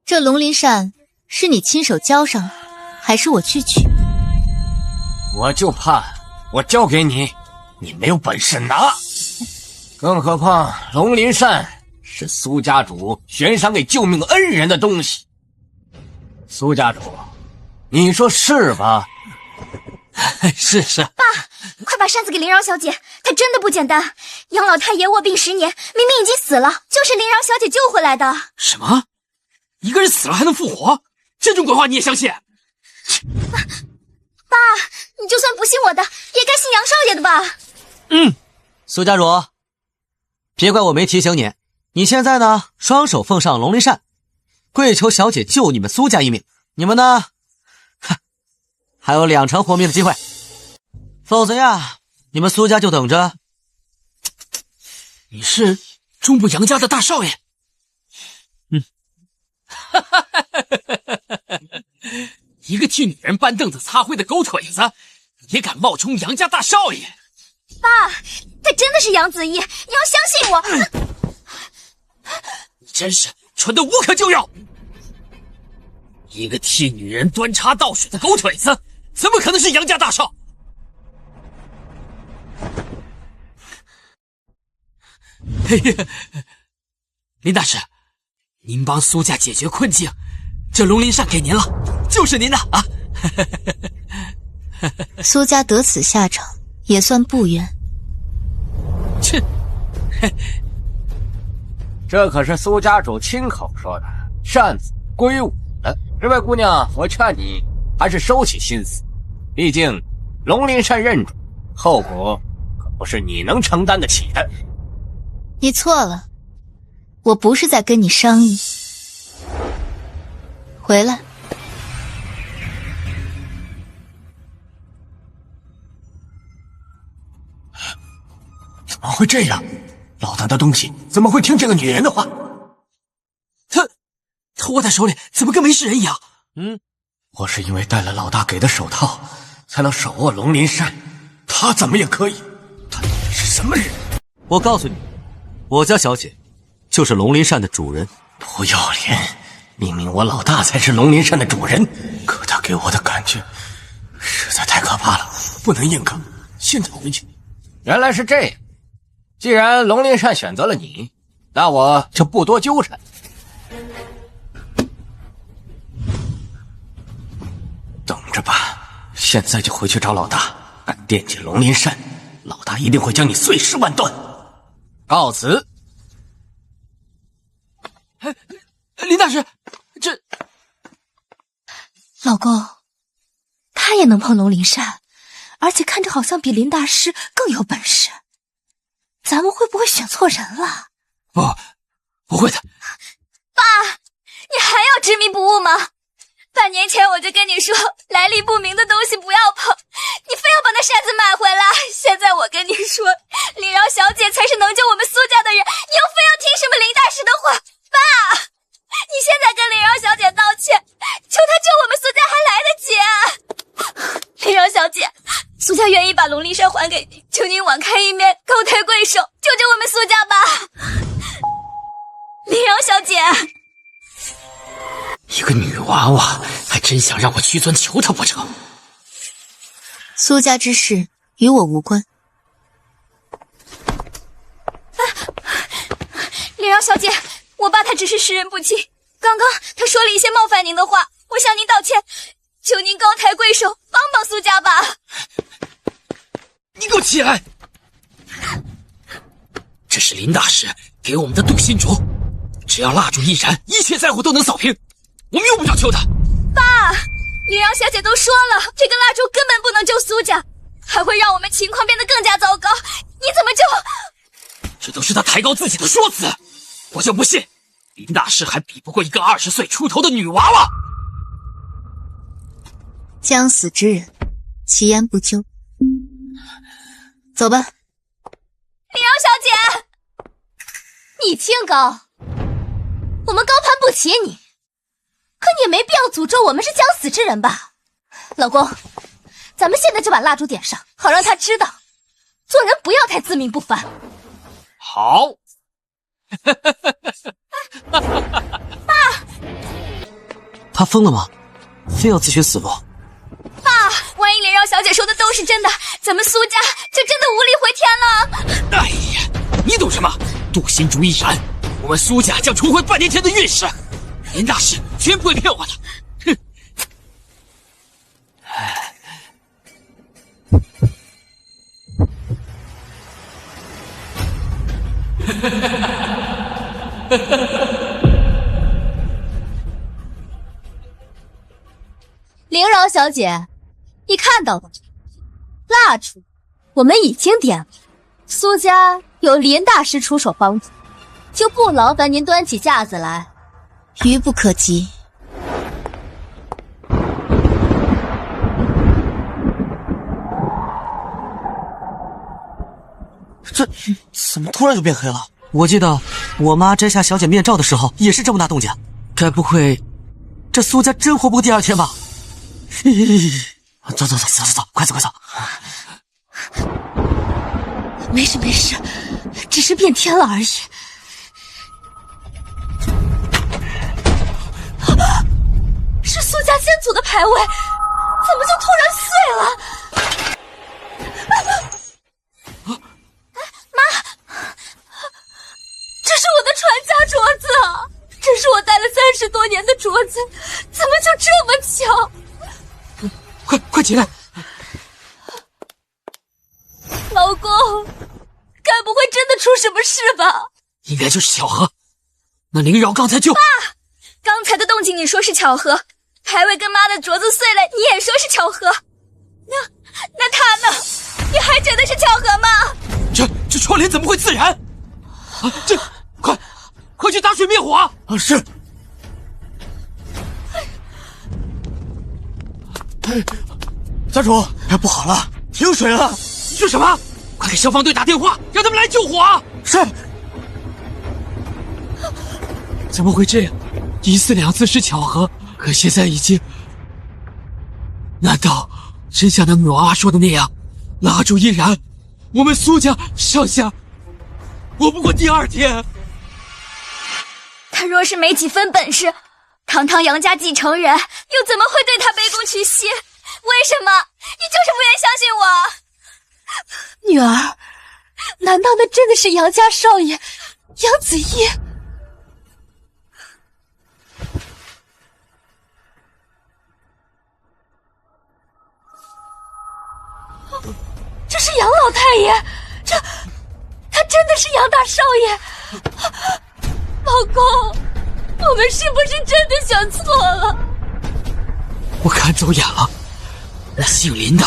Speaker 2: 这龙鳞扇是你亲手交上来，还是我去取？
Speaker 11: 我就怕我交给你，你没有本事拿。更何况龙鳞扇是苏家主悬赏给救命恩人的东西。苏家主，你说是吧？
Speaker 12: 是。
Speaker 8: 爸，快把扇子给林饶小姐，她真的不简单。杨老太爷卧病10年，明明已经死了，就是林饶小姐救回来的。
Speaker 12: 什么？一个人死了还能复活？这种鬼话你也相信？
Speaker 8: 爸，你就算不信我的，也该信杨少爷的吧？
Speaker 3: 苏家主，别怪我没提醒你，你现在呢，双手奉上龙鳞扇，跪求小姐救你们苏家一命。你们呢，还有2成活命的机会，否则呀，你们苏家就等着。
Speaker 12: 你是中部杨家的大少爷？一个替女人搬凳子擦灰的狗腿子，也敢冒充杨家大少爷？
Speaker 8: 爸，他真的是杨子毅，你要相信我。
Speaker 12: 你真是蠢得无可救药！一个替女人端茶倒水的狗腿子，怎么可能是杨家大少？林大师，您帮苏家解决困境，这龙鳞扇给您了，就是您的啊！
Speaker 2: 苏家得此下场，也算不冤。
Speaker 12: 切，
Speaker 11: 这可是苏家主亲口说的，扇子归我了。这位姑娘，我劝你还是收起心思，毕竟龙鳞扇认主，后果可不是你能承担得起的。
Speaker 2: 你错了，我不是在跟你商议。回来。
Speaker 11: 怎么会这样？老大的东西怎么会听这个女人的话？
Speaker 12: 他握在手里，怎么跟没事人一样？
Speaker 11: 我是因为戴了老大给的手套，才能手握龙鳞扇。他怎么也可以？他是什么人？
Speaker 3: 我告诉你，我家小姐就是龙鳞扇的主人。
Speaker 11: 不要脸！明明我老大才是龙鳞扇的主人，可他给我的感觉实在太可怕了，不能硬扛。现在回去。原来是这样。既然龙鳞扇选择了你，那我就不多纠缠。等着吧，现在就回去找老大。敢惦记龙鳞扇，老大一定会将你碎尸万段。告辞。
Speaker 12: 林大师，这
Speaker 6: 老公，他也能碰龙鳞扇，而且看着好像比林大师更有本事。咱们会不会选错人了？
Speaker 12: 不会的。
Speaker 6: 爸，你还要执迷不悟吗？半年前我就跟你说，来历不明的东西不要碰，你非要把那扇子买回来。现在我跟你说，林饶小姐才是能救我们苏家的人，你又非要听什么林大师的话。爸，你现在跟林饶小姐道歉，求她救我们苏家还来得及啊！林饶小姐，苏家愿意把龙鳞山还给您，求您网开一面，高抬贵手，救救我们苏家吧！林饶小姐，
Speaker 12: 一个女娃娃，还真想让我屈尊求她不成？
Speaker 2: 苏家之事与我无关。
Speaker 6: 林饶小姐，我爸他只是识人不清，刚刚他说了一些冒犯您的话，我向您道歉，求您高抬贵手，帮帮苏家吧！
Speaker 12: 你给我起来！这是林大师给我们的镀心烛，只要蜡烛一燃，一切灾祸都能扫平。我们用不着求他。
Speaker 6: 爸，林饶小姐都说了，这个蜡烛根本不能救苏家，还会让我们情况变得更加糟糕。你怎么就……
Speaker 12: 这都是他抬高自己的说辞，我就不信林大师还比不过一个20岁出头的女娃娃。
Speaker 2: 将死之人，其言不究。走吧。
Speaker 6: 林饶小姐，你清高，我们高攀不起你，可你也没必要诅咒我们是将死之人吧？老公，咱们现在就把蜡烛点上，好让他知道，做人不要太自命不凡。
Speaker 12: 好。
Speaker 6: 爸，
Speaker 3: 他疯了吗？非要自寻死路？
Speaker 6: 爸，万一林饶小姐说的都是真的，咱们苏家就真的无力回天了。
Speaker 12: 哎呀，你懂什么？镀心烛一燃，我们苏家将重回半年前的运势。林大师绝不会骗我的。哼！
Speaker 6: 林饶小姐，你看到了，蜡烛我们已经点了，苏家有林大师出手帮助，就不劳烦您端起架子来。
Speaker 2: 愚不可及。
Speaker 10: 这怎么突然就变黑了？
Speaker 3: 我记得我妈摘下小姐面罩的时候也是这么大动静，该不会这苏家真活不过第2天吧？走，快走！
Speaker 6: 没事，只是变天了而已。是苏家先祖的牌位，怎么就突然碎了？妈，这是我的传家镯子啊！这是我戴了30多年的镯子，怎么就这么巧？
Speaker 12: 快起来！
Speaker 6: 老公，该不会真的出什么事吧？
Speaker 12: 应该就是巧合。那林饶刚才就……
Speaker 6: 爸，刚才的动静你说是巧合，牌位跟妈的镯子碎了，你也说是巧合。那他呢？你还觉得是巧合吗？
Speaker 12: 这窗帘怎么会自燃？啊，这快去打水灭火啊！
Speaker 9: 是。家主，不好了，停水了！
Speaker 12: 说什么？快给消防队打电话，让他们来救火啊！
Speaker 9: 是。
Speaker 12: 怎么会这样？一次两次是巧合，可现在已经……难道真像那女娃娃说的那样，蜡烛一燃，我们苏家上下活不过第2天？
Speaker 6: 他若是没几分本事，堂堂杨家继承人，又怎么会对他卑躬屈膝？为什么？你就是不愿相信我？女儿，难道那真的是杨家少爷杨子毅？这是杨老太爷，他真的是杨大少爷。老公，我们是不是真的想错了？
Speaker 12: 我看走眼了，那姓林的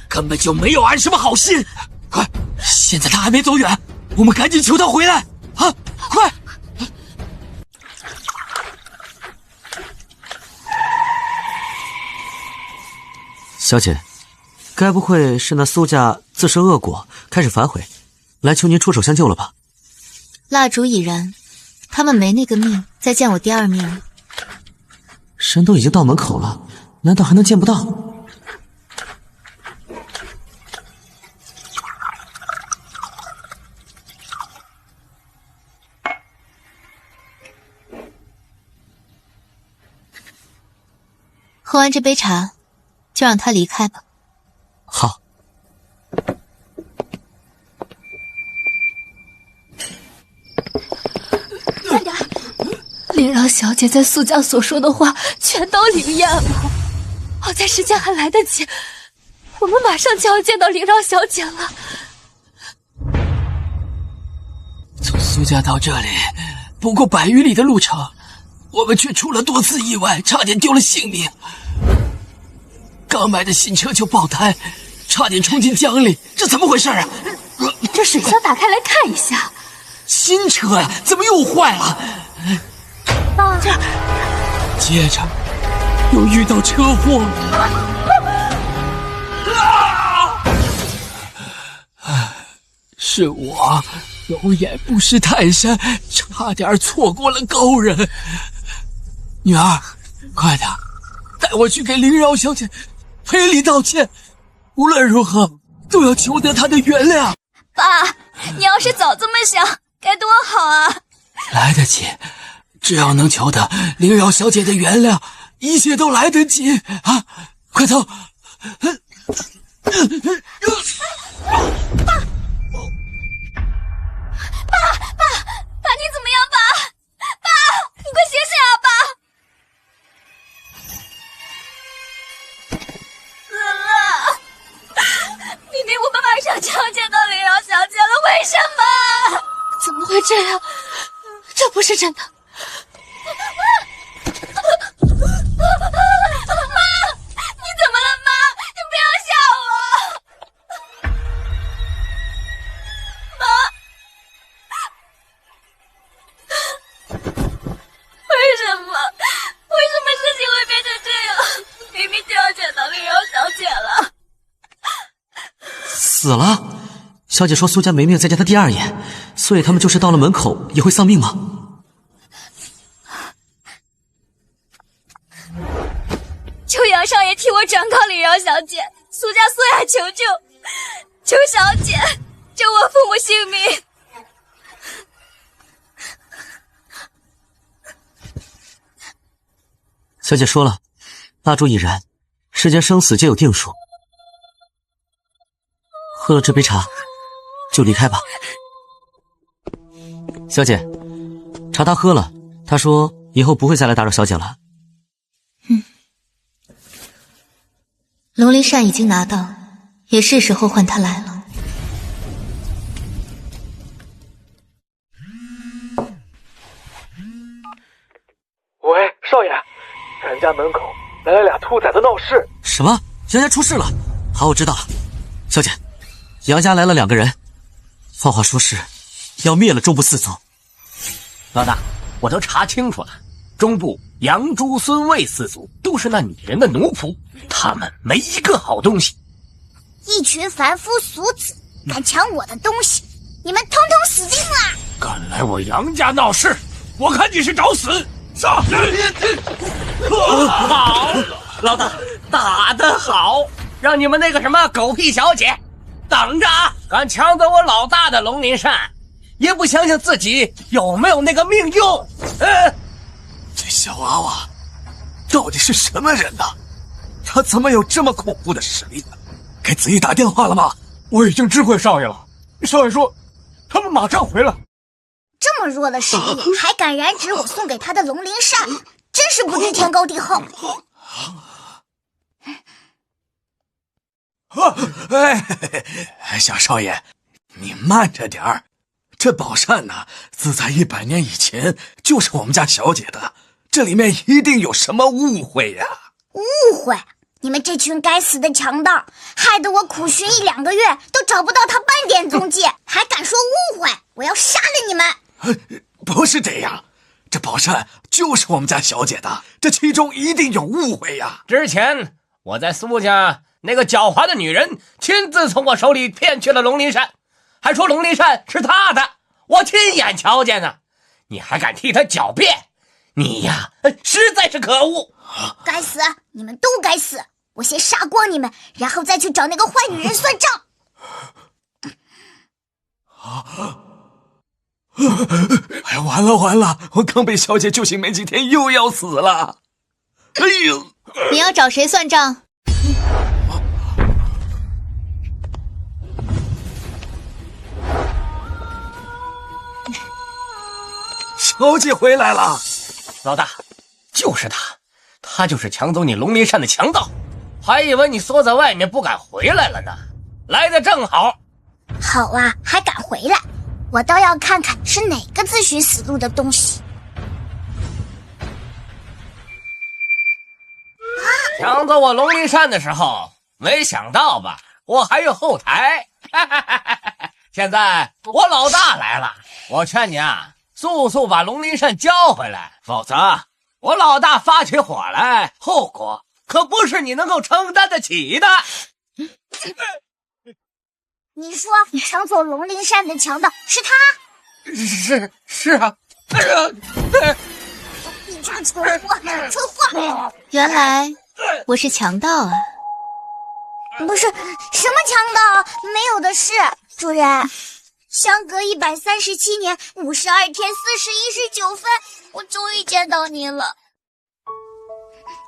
Speaker 12: 根本就没有安什么好心。快，现在他还没走远，我们赶紧求他回来啊！快！
Speaker 3: 小姐，该不会是那苏家自食恶果，开始反悔，来求您出手相救了吧？
Speaker 2: 蜡烛已燃，他们没那个命再见我第二面了。
Speaker 3: 人都已经到门口了，难道还能见不到？
Speaker 2: 喝完这杯茶，就让他离开吧。
Speaker 3: 好。
Speaker 6: 快点！林饶小姐在苏家所说的话全都灵验了。好在时间还来得及，我们马上就要见到林饶小姐了。
Speaker 12: 从苏家到这里不过100余里的路程，我们却出了多次意外，差点丢了性命。刚买的新车就爆胎，差点冲进江里，这怎么回事啊？
Speaker 6: 这水箱打开来看一下。
Speaker 12: 新车呀，怎么又坏了？
Speaker 6: 爸，
Speaker 12: 接着又遇到车祸是我有眼不识泰山，差点错过了高人。女儿，快点带我去给林饶小姐赔礼道歉，无论如何都要求得她的原谅。
Speaker 6: 爸，你要是早这么想，该多好啊！
Speaker 12: 来得及，只要能求得林饶小姐的原谅，一切都来得及啊！快走！
Speaker 6: 爸，你怎么样，爸？爸，你快醒醒啊，爸！死了！明明我们马上就要见到林饶小姐了，为什么？怎么会这样？这不是真的。妈，你怎么了，妈？你不要吓我！妈。为什么事情会变成这样？明明就要见到林饶小姐了。
Speaker 3: 死了？小姐说苏家没命再见她第二眼，所以他们就是到了门口也会丧命吗？
Speaker 6: 求杨少爷替我转告林饶小姐，苏家苏雅求救，求小姐救我父母性命。
Speaker 3: 小姐说了，蜡烛已燃，世间生死皆有定数。喝了这杯茶，就离开吧。小姐，茶他喝了，他说以后不会再来打扰小姐了。
Speaker 2: 龙鳞扇已经拿到，也是时候换他来了。
Speaker 5: 喂，少爷，咱家门口来了俩兔崽子闹事。
Speaker 3: 什么？杨家出事了？好，我知道了。小姐，杨家来了2个人，放话说是要灭了中部4族。
Speaker 11: 老大，我都查清楚了，中部杨朱孙魏4族都是那女人的奴仆，他们没一个好东西。
Speaker 8: 一群凡夫俗子，敢抢我的东西，你们通通死定了！
Speaker 11: 敢来我杨家闹事，我看你是找死！上！好，老大打得好，让你们那个什么狗屁小姐等着啊！敢抢走我老大的龙鳞扇，也不想想自己有没有那个命用。
Speaker 4: 这小娃娃到底是什么人呢？他怎么有这么恐怖的实力呢？给子怡打电话了吗？
Speaker 5: 我已经知会少爷了，少爷说他们马上回来。
Speaker 8: 这么弱的实力，还敢染指我送给他的龙鳞扇，真是不知天高地厚。
Speaker 4: 小少爷，你慢着点儿。这宝扇呢，自在100年以前就是我们家小姐的，这里面一定有什么误会呀！
Speaker 8: 误会？你们这群该死的强盗，害得我苦寻1、2个月都找不到他半点踪迹，还敢说误会？我要杀了你们！
Speaker 4: 不是这样，这宝扇就是我们家小姐的，这其中一定有误会呀！
Speaker 11: 之前我在苏家那个狡猾的女人亲自从我手里骗去了龙鳞扇，还说龙鳞扇是她的，我亲眼瞧见呢。你还敢替她狡辩？你呀，实在是可恶！
Speaker 8: 该死！你们都该死！我先杀光你们，然后再去找那个坏女人算账。
Speaker 4: 哎，完了完了！我刚被小姐救醒没几天，又要死了！哎呦！
Speaker 2: 你要找谁算账？
Speaker 4: 小姐回来了。
Speaker 11: 老大，就是他，他就是抢走你龙鳞扇的强盗，还以为你缩在外面不敢回来了呢，来得正好。
Speaker 8: 好啊，还敢回来？我倒要看看是哪个自寻死路的东西。
Speaker 11: 抢走我龙鳞扇的时候，没想到吧，我还有后台。现在我老大来了，我劝你啊，速速把龙鳞扇交回来，否则我老大发起火来，后果可不是你能够承担得起的。
Speaker 8: 你说抢走龙鳞扇的强盗是他？
Speaker 11: 是啊。
Speaker 8: 你这个蠢货，蠢货！
Speaker 2: 原来我是强盗啊！
Speaker 8: 不是什么强盗，没有的事。主人，相隔137年52天40 19分，我终于见到你了。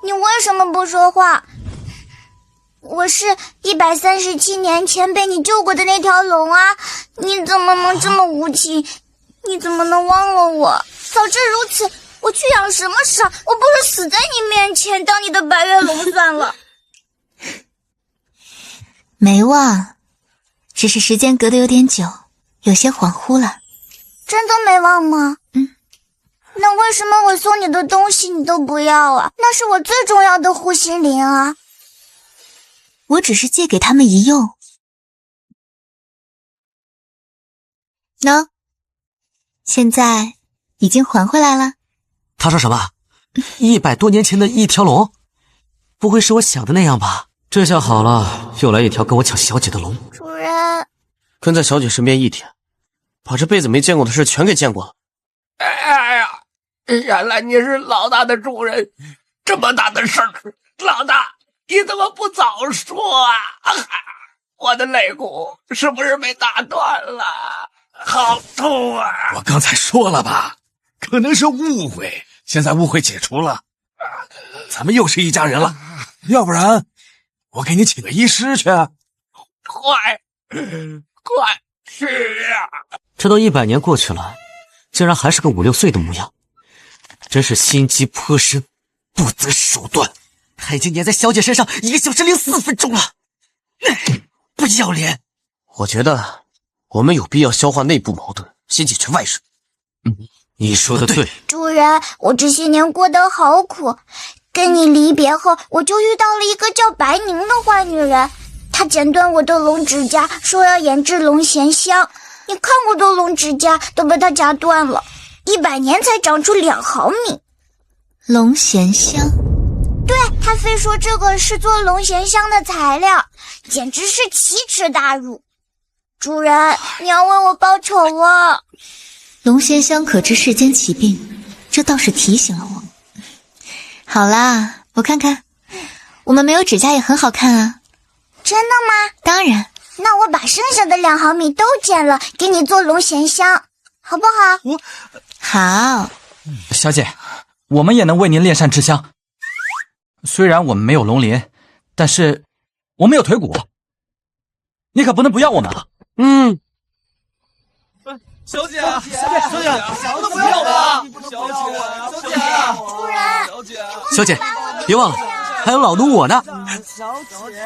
Speaker 8: 你为什么不说话？我是137年前被你救过的那条龙啊！你怎么能这么无情？你怎么能忘了我？早知如此，我去养什么伤？我不如死在你面前当你的白月龙算了。
Speaker 2: 没忘，只是时间隔得有点久，有些恍惚了。
Speaker 8: 真的没忘吗？那为什么我送你的东西你都不要啊？那是我最重要的护心灵啊！
Speaker 2: 我只是借给他们一用。喏，现在已经还回来了。
Speaker 3: 他说什么？100多年前的一条龙？不会是我想的那样吧？这下好了，又来一条跟我抢小姐的龙。
Speaker 8: 主人，
Speaker 10: 跟在小姐身边1天，把这辈子没见过的事全给见过了。
Speaker 11: 哎呀，原来你是老大的主人，这么大的事儿，老大你怎么不早说啊？我的肋骨是不是被打断了？好痛啊！
Speaker 4: 我刚才说了吧，可能是误会，现在误会解除了，咱们又是一家人了。要不然我给你请个医师去。
Speaker 11: 快是啊！
Speaker 3: 这都100年过去了，竟然还是个5、6岁的模样，真是心机颇深，不择手段。他已经粘在小姐身上1个小时04分钟了，不要脸！
Speaker 10: 我觉得我们有必要消化内部矛盾，先解决外事。
Speaker 3: 你说的对。
Speaker 8: 主人，我这些年过得好苦，跟你离别后，我就遇到了一个叫白宁的坏女人，她剪断我的龙指甲，说要研制龙涎香。你看过的龙指甲都被她夹断了，100年才长出2毫米。
Speaker 2: 龙涎香？
Speaker 8: 对，她非说这个是做龙涎香的材料，简直是奇耻大辱。主人，你要为我报仇啊！
Speaker 2: 龙涎香可治世间奇病，这倒是提醒了我。好啦，我看看，我们没有指甲也很好看啊。
Speaker 8: 真的吗？
Speaker 2: 当然。
Speaker 8: 那我把剩下的2毫米都剪了，给你做龙涎香，好不好？
Speaker 2: 好。
Speaker 7: 小姐，我们也能为您炼扇制香。虽然我们没有龙鳞，但是我们有腿骨，你可不能不要我们啊！
Speaker 5: 小姐，都不要我！小姐，
Speaker 8: 主人，
Speaker 3: 小姐，别忘了，还有老奴我呢。
Speaker 5: 小姐。